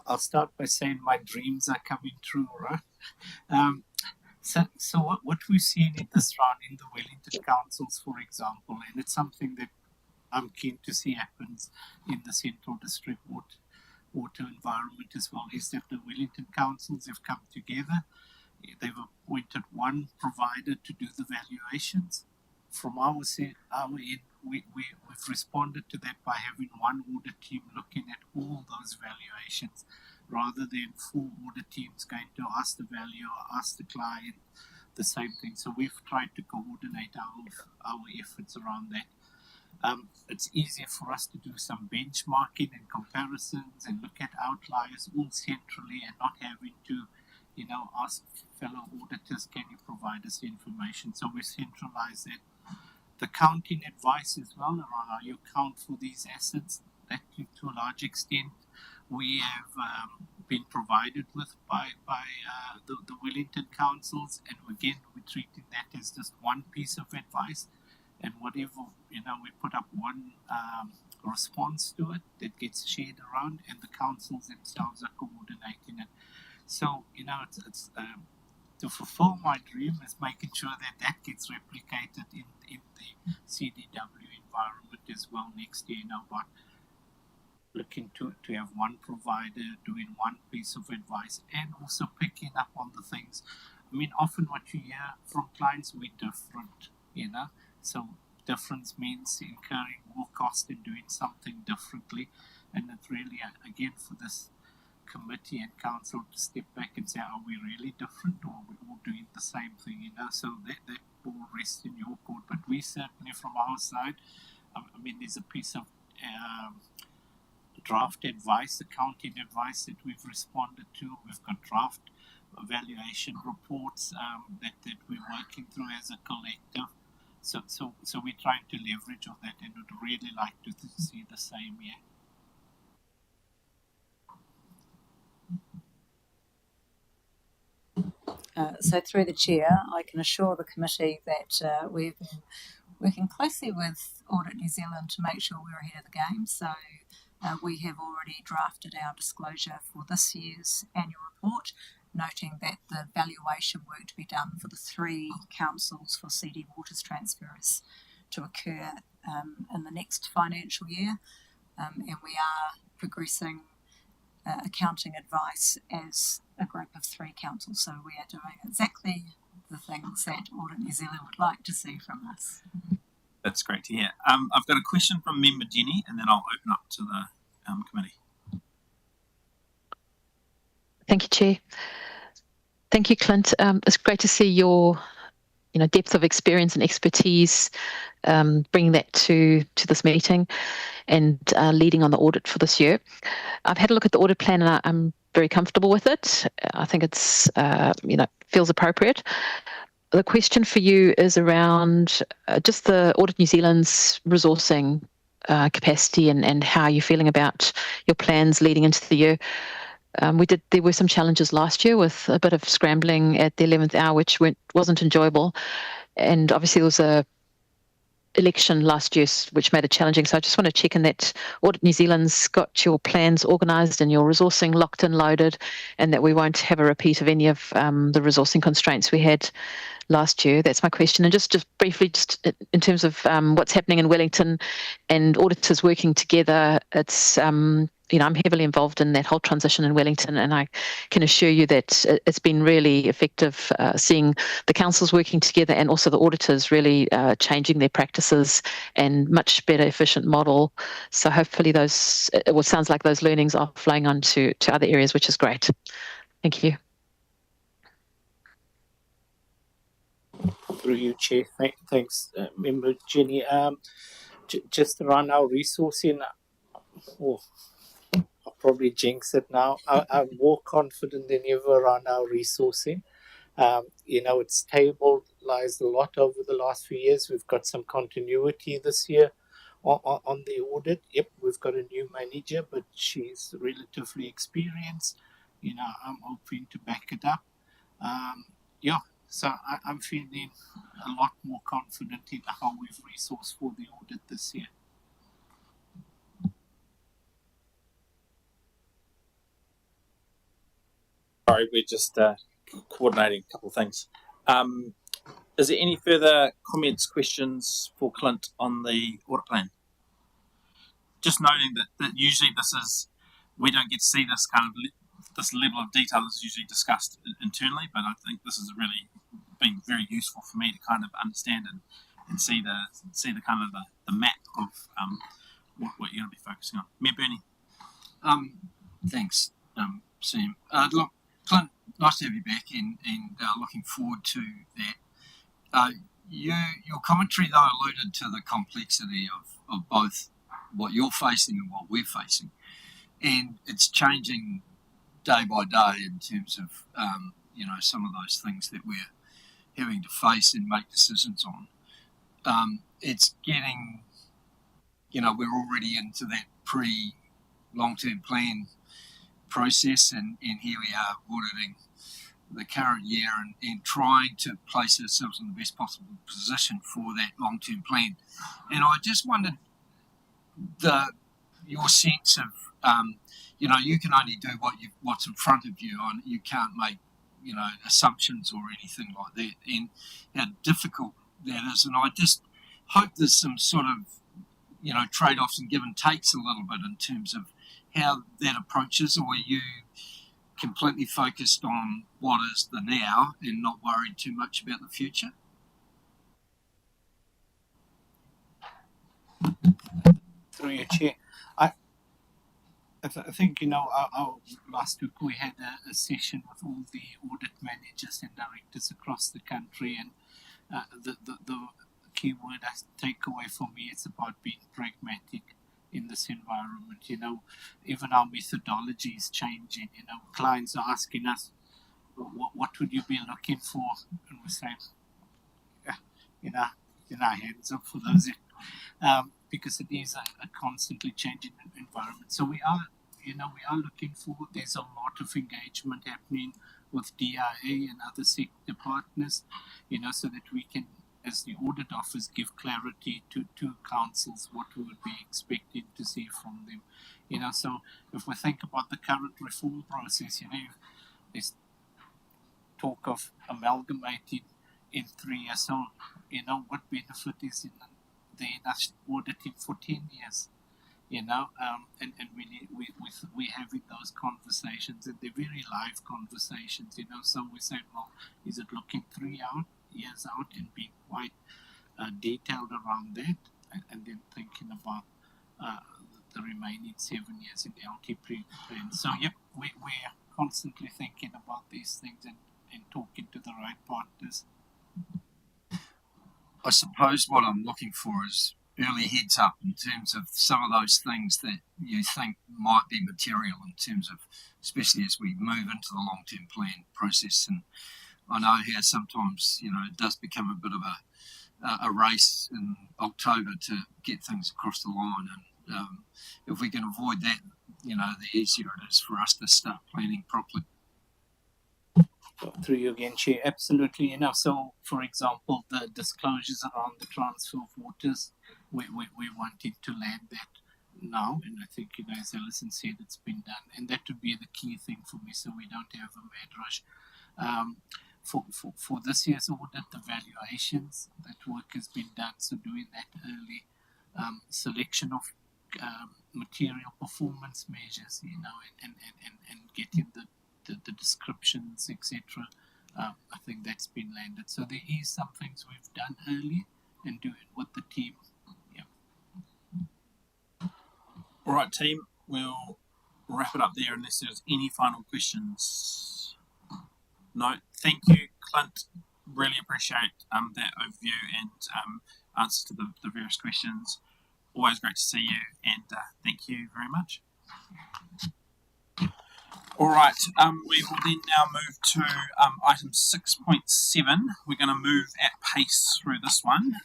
I'll start by saying my dreams are coming true, right? So what we've seen in this round in the Wellington councils, for example, and it's something that I'm keen to see happens in the Central District water environment as well, is that the Wellington councils have come together. They've appointed one provider to do the valuations. From our end, we've responded to that by having one audit team looking at all those valuations, rather than 4 audit teams going to ask the valuer or ask the client the same thing. So we've tried to coordinate our efforts around that. It's easier for us to do some benchmarking and comparisons and look at outliers all centrally, and not having to ask fellow auditors, can you provide us information? So we centralize that. The counting advice as well around how you count for these assets, that to a large extent we have been provided with by the Wellington councils, and again we're treating that as just one piece of advice, and whatever we put up one response to it that gets shared around, and the councils themselves are coordinating it. So it's to fulfill my dream is making sure that gets replicated in the CDW environment as well next year. About looking to have one provider doing one piece of advice, and also picking up on the things. I mean, often what you hear from clients, we're different, so difference means incurring more cost in doing something differently, and it's really, again, for this committee and council to step back and say, are we really different, or are we all doing the same thing? So that ball rests in your court. But we certainly, from our side, I mean, there's a piece of draft advice, accounting advice that we've responded to. We've got draft valuation reports that we're working through as a collective. So we're trying to leverage on that, and would really like to see the same here. So through the chair, I can assure the committee that we've been working closely with Audit New Zealand to make sure we're ahead of the game. So we have already drafted our disclosure for this year's annual report, noting that the valuation work to be done for the 3 councils for CD Waters transfers to occur in the next financial year. And we are progressing accounting advice as a group of 3 councils. So we are doing exactly the things that Audit New Zealand would like to see from us. That's great to hear. I've got a question from member Jenny, and then I'll open up to the committee. Thank you, Chair. Thank you, Clint. It's great to see your depth of experience and expertise, bringing that to this meeting and leading on the audit for this year. I've had a look at the audit plan and I'm very comfortable with it. I think it's, feels appropriate. The question for you is around just the Audit New Zealand's resourcing capacity and how you're feeling about your plans leading into the year. There were some challenges last year with a bit of scrambling at the 11th hour, which wasn't enjoyable. And obviously there was a election last year, which made it challenging. So I just want to check in that Audit New Zealand's got your plans organised and your resourcing locked and loaded, and that we won't have a repeat of any of the resourcing constraints we had last year. That's my question. And just briefly, just in terms of what's happening in Wellington and auditors working together, it's I'm heavily involved in that whole transition in Wellington, and I can assure you that it's been really effective seeing the councils working together and also the auditors really changing their practices and much better efficient model. So hopefully it sounds like those learnings are flowing on to other areas, which is great. Thank you. Through you, Chair. Thanks, Member Jenny. Just around our resourcing, I'll probably jinx it now. I'm more confident than ever around our resourcing. It's stabilized a lot over the last few years. We've got some continuity this year on the audit. Yep, we've got a new manager, but she's relatively experienced. I'm hoping to back it up. So I'm feeling a lot more confident in how we've resourced for the audit this year. Sorry, we're just coordinating a couple of things. Is there any further comments, questions for Clint on the audit plan? Just noting that usually we don't get to see this kind of this level of detail is usually discussed internally, but I think this has really been very useful for me to kind of understand and see the kind of the map of what you're going to be focusing on. Mayor Bernie. Thanks, Sam. Look, Clint, nice to have you back and looking forward to that. Your commentary, though, alluded to the complexity of both what you're facing and what we're facing. And it's changing day by day in terms of, some of those things that we're having to face and make decisions on. It's getting, we're already into that long-term plan process, and here we are auditing the current year and trying to place ourselves in the best possible position for that long-term plan. And I just wondered your sense of, you can only do what's in front of you, and you can't make, assumptions or anything like that, and how difficult that is. And I just hope there's some sort of, trade-offs and give and takes a little bit in terms of how that approaches, or are you completely focused on what is the now and not worried too much about the future? Through your chair, I think our last week we had a session with all the audit managers and directors across the country, and the key word I take away for me is about being pragmatic in this environment. Even our methodology is changing. Clients are asking us, what would you be looking for? And we're saying, our hands up for those, because it is a constantly changing environment. So we are looking for. There's a lot of engagement happening with DIA and other sector partners, so that we can, as the audit office, give clarity to councils what we would be expecting to see from them. So if we think about the current reform process, there's talk of amalgamating in 3 years. So, what benefit is in us auditing for 10 years? And we're having those conversations, and they're very live conversations. So we say, well, is it looking 3 years out and being quite detailed around that, and then thinking about the remaining 7 years in the LTP plan. So we're constantly thinking about these things and talking to the right partners. I suppose what I'm looking for is early heads up in terms of some of those things that you think might be material in terms of, especially as we move into the long-term plan process. And I know how sometimes, it does become a bit of a race in October to get things across the line. And if we can avoid that, the easier it is for us to start planning properly. Through you again, Chair. Absolutely. So for example, the disclosures around the transfer of waters, we wanted to land that now, and I think, as Alison said, it's been done, and that would be the key thing for me, so we don't have a mad rush. For this year's audit, the valuations, that work has been done, so doing that early selection of material performance measures, and getting the descriptions, etc. I think that's been landed. So there is some things we've done early and doing with the team. All right, team. We'll wrap it up there unless there's any final questions. No. Thank you, Clint. Really appreciate that overview and answers to the various questions. Always great to see you, and thank you very much. All right, we will then now move to item 6.7. We're going to move at pace through this one.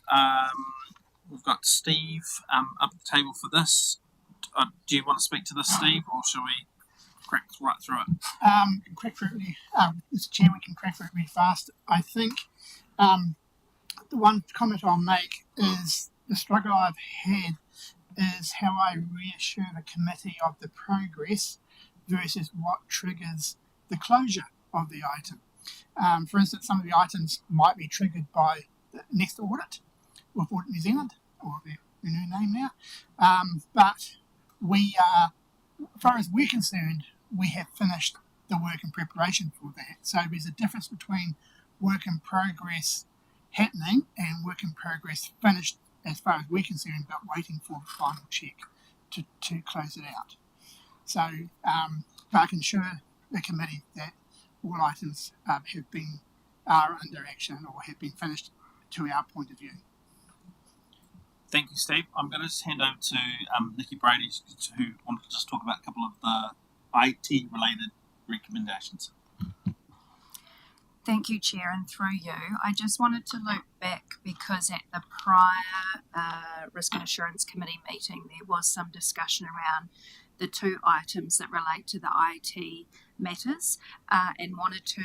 We've got Steve up the table for this. Do you want to speak to this, Steve, or shall we crack right through it? Crack through it Mr. Chair, we can crack through it really fast. I think the one comment I'll make is the struggle I've had is how I reassure the committee of the progress versus what triggers the closure of the item. For instance, some of the items might be triggered by the next audit with Audit New Zealand, or their new name now. But we are, as far as we're concerned, we have finished the work in preparation for that. So there's a difference between work in progress happening and work in progress finished as far as we're concerned, but waiting for the final check to close it out. So I can assure the committee that all items are under action or have been finished to our point of view. Thank you, Steve. I'm going to just hand over to Nikki Brady, who wanted to just talk about a couple of the IT-related recommendations. Thank you, Chair, and through you. I just wanted to loop back because at the prior Risk and Assurance Committee meeting, there was some discussion around the two items that relate to the IT matters, and wanted to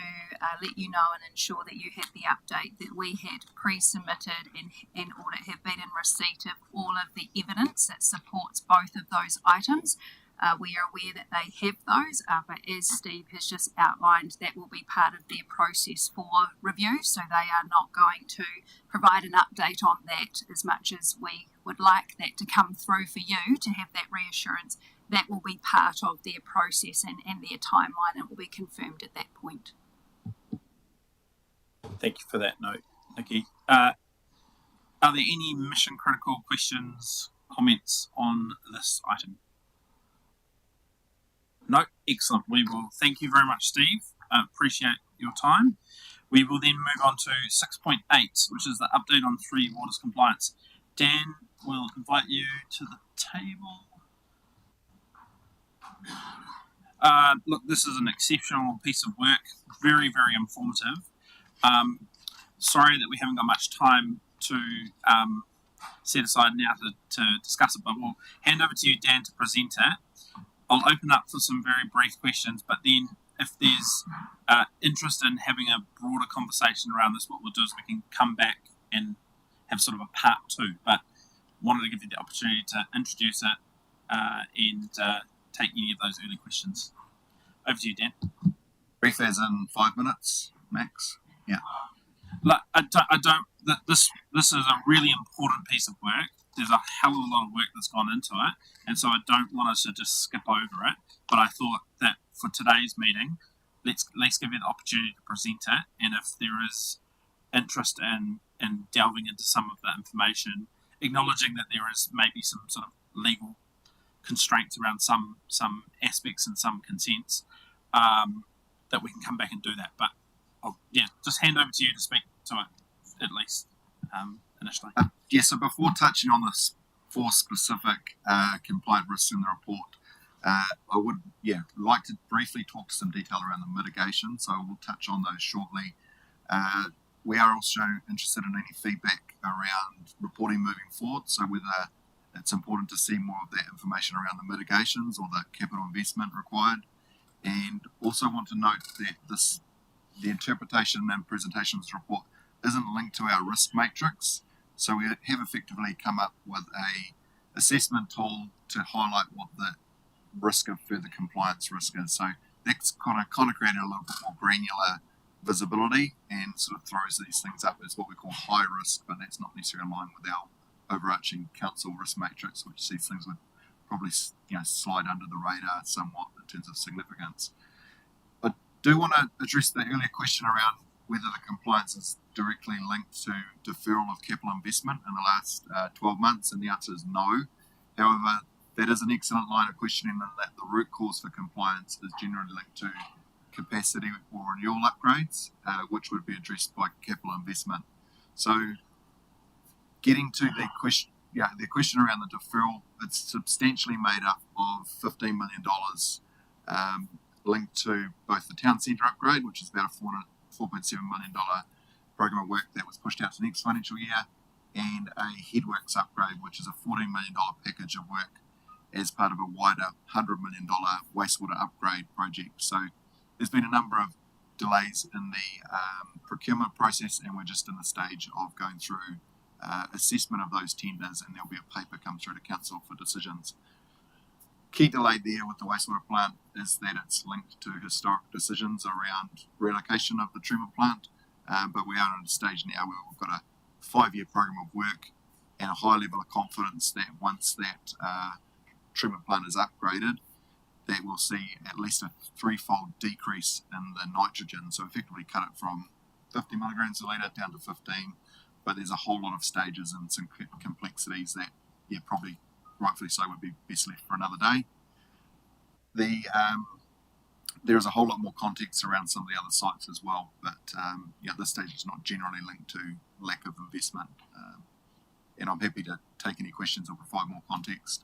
let you know and ensure that you had the update that we had pre-submitted and audit have been in receipt of all of the evidence that supports both of those items. We are aware that they have those, but as Steve has just outlined, that will be part of their process for review, so they are not going to provide an update on that as much as we would like that to come through for you to have that reassurance. That will be part of their process and their timeline, and will be confirmed at that point. Thank you for that note, Nikki. Are there any mission critical questions, comments on this item? No? Excellent. We will thank you very much, Steve. Appreciate your time. We will then move on to 6.8, which is the update on Three Waters compliance. Dan, we'll invite you to the table. Look, this is an exceptional piece of work, very, very informative. Sorry that we haven't got much time to set aside now to discuss it, but we'll hand over to you, Dan, to present it. I'll open up for some very brief questions, but then if there's interest in having a broader conversation around this, what we'll do is we can come back and have sort of a part two, but wanted to give you the opportunity to introduce it and take any of those early questions. Over to you, Dan. Brief as in 5 minutes, max? Yeah. Look, this is a really important piece of work. There's a hell of a lot of work that's gone into it, and so I don't want us to just skip over it, but I thought that for today's meeting, let's give you the opportunity to present it, and if there is interest in delving into some of that information, acknowledging that there is maybe some sort of legal constraints around some aspects and some consents, that we can come back and do that. But I'll just hand over to you to speak to it at least initially. So before touching on the 4 specific compliant risks in the report, I would like to briefly talk to some detail around the mitigation, so we'll touch on those shortly. We are also interested in any feedback around reporting moving forward, so whether it's important to see more of that information around the mitigations or the capital investment required, and also want to note that the interpretation and presentation of this report isn't linked to our risk matrix, so we have effectively come up with a assessment tool to highlight what the risk of further compliance risk is. So that's kind of created a little bit more granular visibility and sort of throws these things up as what we call high risk, but that's not necessarily in line with our overarching council risk matrix, which these things would probably slide under the radar somewhat in terms of significance. I do want to address the earlier question around whether the compliance is directly linked to deferral of capital investment in the last 12 months, and the answer is no. However, that is an excellent line of questioning in that the root cause for compliance is generally linked to capacity or renewal upgrades, which would be addressed by capital investment. So getting to the question around the deferral, it's substantially made up of $15 million linked to both the town centre upgrade, which is about a $4.7 million program of work that was pushed out to the next financial year, and a headworks upgrade, which is a $14 million package of work as part of a wider $100 million wastewater upgrade project. So there's been a number of delays in the procurement process, and we're just in the stage of going through assessment of those tenders, and there'll be a paper come through to council for decisions. Key delay there with the wastewater plant is that it's linked to historic decisions around relocation of the treatment plant, but we are at a stage now where we've got a 5-year program of work and a high level of confidence that once that treatment plant is upgraded, that we'll see at least a 3-fold decrease in the nitrogen. So effectively cut it from 50 milligrams a litre down to 15, but there's a whole lot of stages and some complexities that, probably rightfully so would be best left for another day. There is a whole lot more context around some of the other sites as well, but at this stage it's not generally linked to lack of investment. And I'm happy to take any questions or provide more context.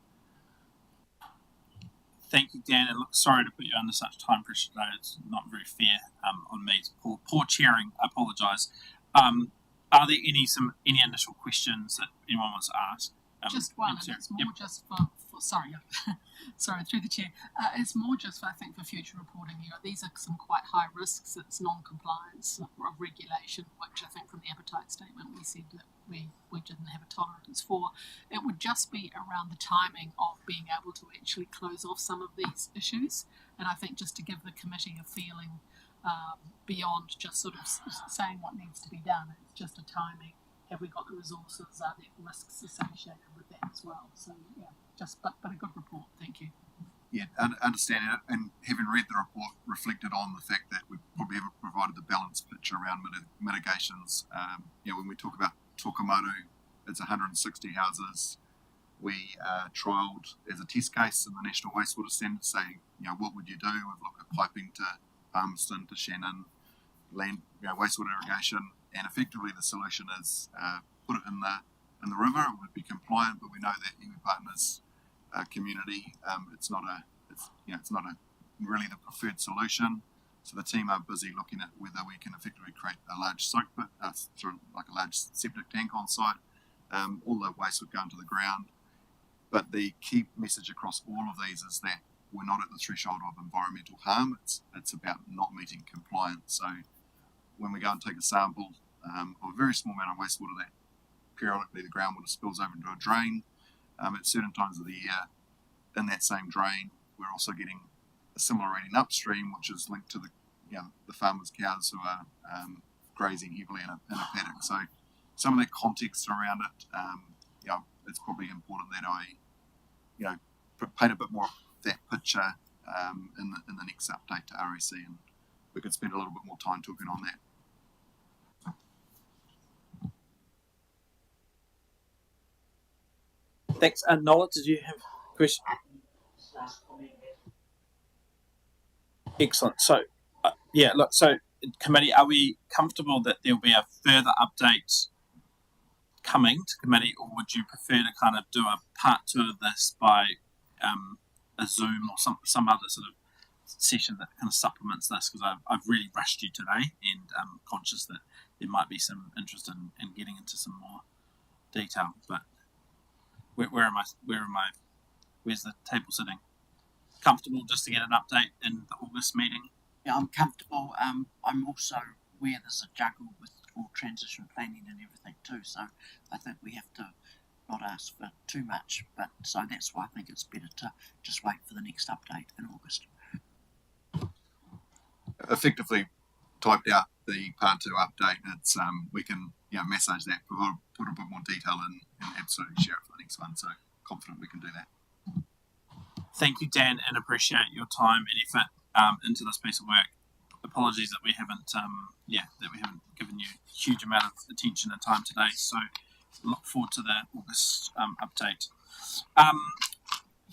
Thank you, Dan. And look, sorry to put you under such time pressure today. It's not very fair on me. It's poor chairing. I apologise. Are there any initial questions that anyone wants to ask? Just one, and it's more just for sorry, through the chair. It's more just for, I think, for future reporting. These are some quite high risks. It's non-compliance of regulation, which I think from the appetite statement we said that we didn't have a tolerance for. It would just be around the timing of being able to actually close off some of these issues, and I think just to give the committee a feeling beyond just sort of saying what needs to be done. It's just a timing. Have we got the resources? Are there risks associated with that as well? So but a good report. Thank you. Yeah, understand it, and having read the report, reflected on the fact that we probably haven't provided the balanced picture around mitigations. When we talk about Tokomaru, it's 160 houses. We trialled as a test case in the National Wastewater Standard, saying, what would you do? We've looked at piping to Palmerston, to Shannon, wastewater irrigation, and effectively the solution is put it in the river. It would be compliant, but we know that iwi partners community, it's not really the preferred solution. So the team are busy looking at whether we can effectively create a large soak pit, sort of like a large septic tank on site. All the waste would go into the ground. But the key message across all of these is that we're not at the threshold of environmental harm. It's about not meeting compliance. So when we go and take a sample of a very small amount of wastewater that periodically the groundwater spills over into a drain, at certain times of the year, in that same drain, we're also getting a similar reading upstream, which is linked to the farmers' cows who are grazing heavily in a paddock. So some of that context around it, it's probably important that I, paint a bit more of that picture in the next update to RAC, and we could spend a little bit more time talking on that. Thanks. Nola, did you have a question? Excellent. So, so committee, are we comfortable that there'll be a further update coming to committee, or would you prefer to kind of do a part 2 of this by a Zoom or some other sort of session that kind of supplements this? Because I've really rushed you today, and I'm conscious that there might be some interest in getting into some more detail. But where's the table sitting? Comfortable just to get an update in the August meeting? Yeah, I'm comfortable. I'm also aware there's a juggle with all transition planning and everything too, so I think we have to not ask for too much, but so that's why I think it's better to just wait for the next update in August. Effectively typed out the part 2 update. It's we can massage that, we'll put a bit more detail in and absolutely share it for the next one, so confident we can do that. Thank you, Dan, and appreciate your time and effort into this piece of work. Apologies that we haven't given you a huge amount of attention and time today. So look forward to the August update.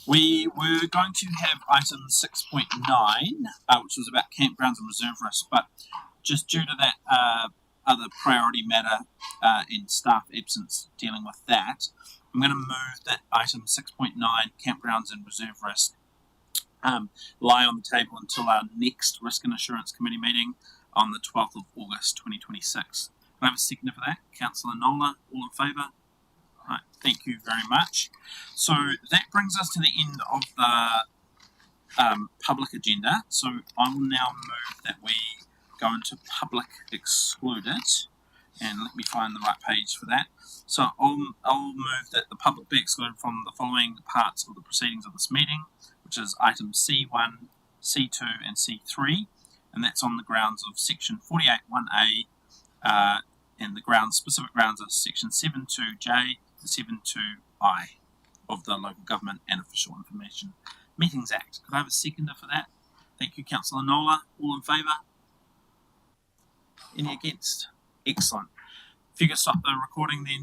We were going to have item 6.9, which was about campgrounds and reserve risk, but just due to that other priority matter in staff absence dealing with that, I'm going to move that item 6.9, campgrounds and reserve risk, lie on the table until our next Risk and Assurance Committee meeting on the 12th of August 2026. Can I have a seconder for that? Councillor Nola, all in favour? Right, thank you very much. So that brings us to the end of the public agenda. So I will now move that we go into public excluded. And let me find the right page for that. So I'll move that the public be excluded from the following parts of the proceedings of this meeting, which is items C1, C2 and C3, and that's on the grounds of section 48(1)(a), and the specific grounds are section 7.2(j) to 7.2(i) of the Local Government and Official Information Meetings Act. Could I have a seconder for that? Thank you, Councillor Nola. All in favour? Any against? Excellent. If you could stop the recording then,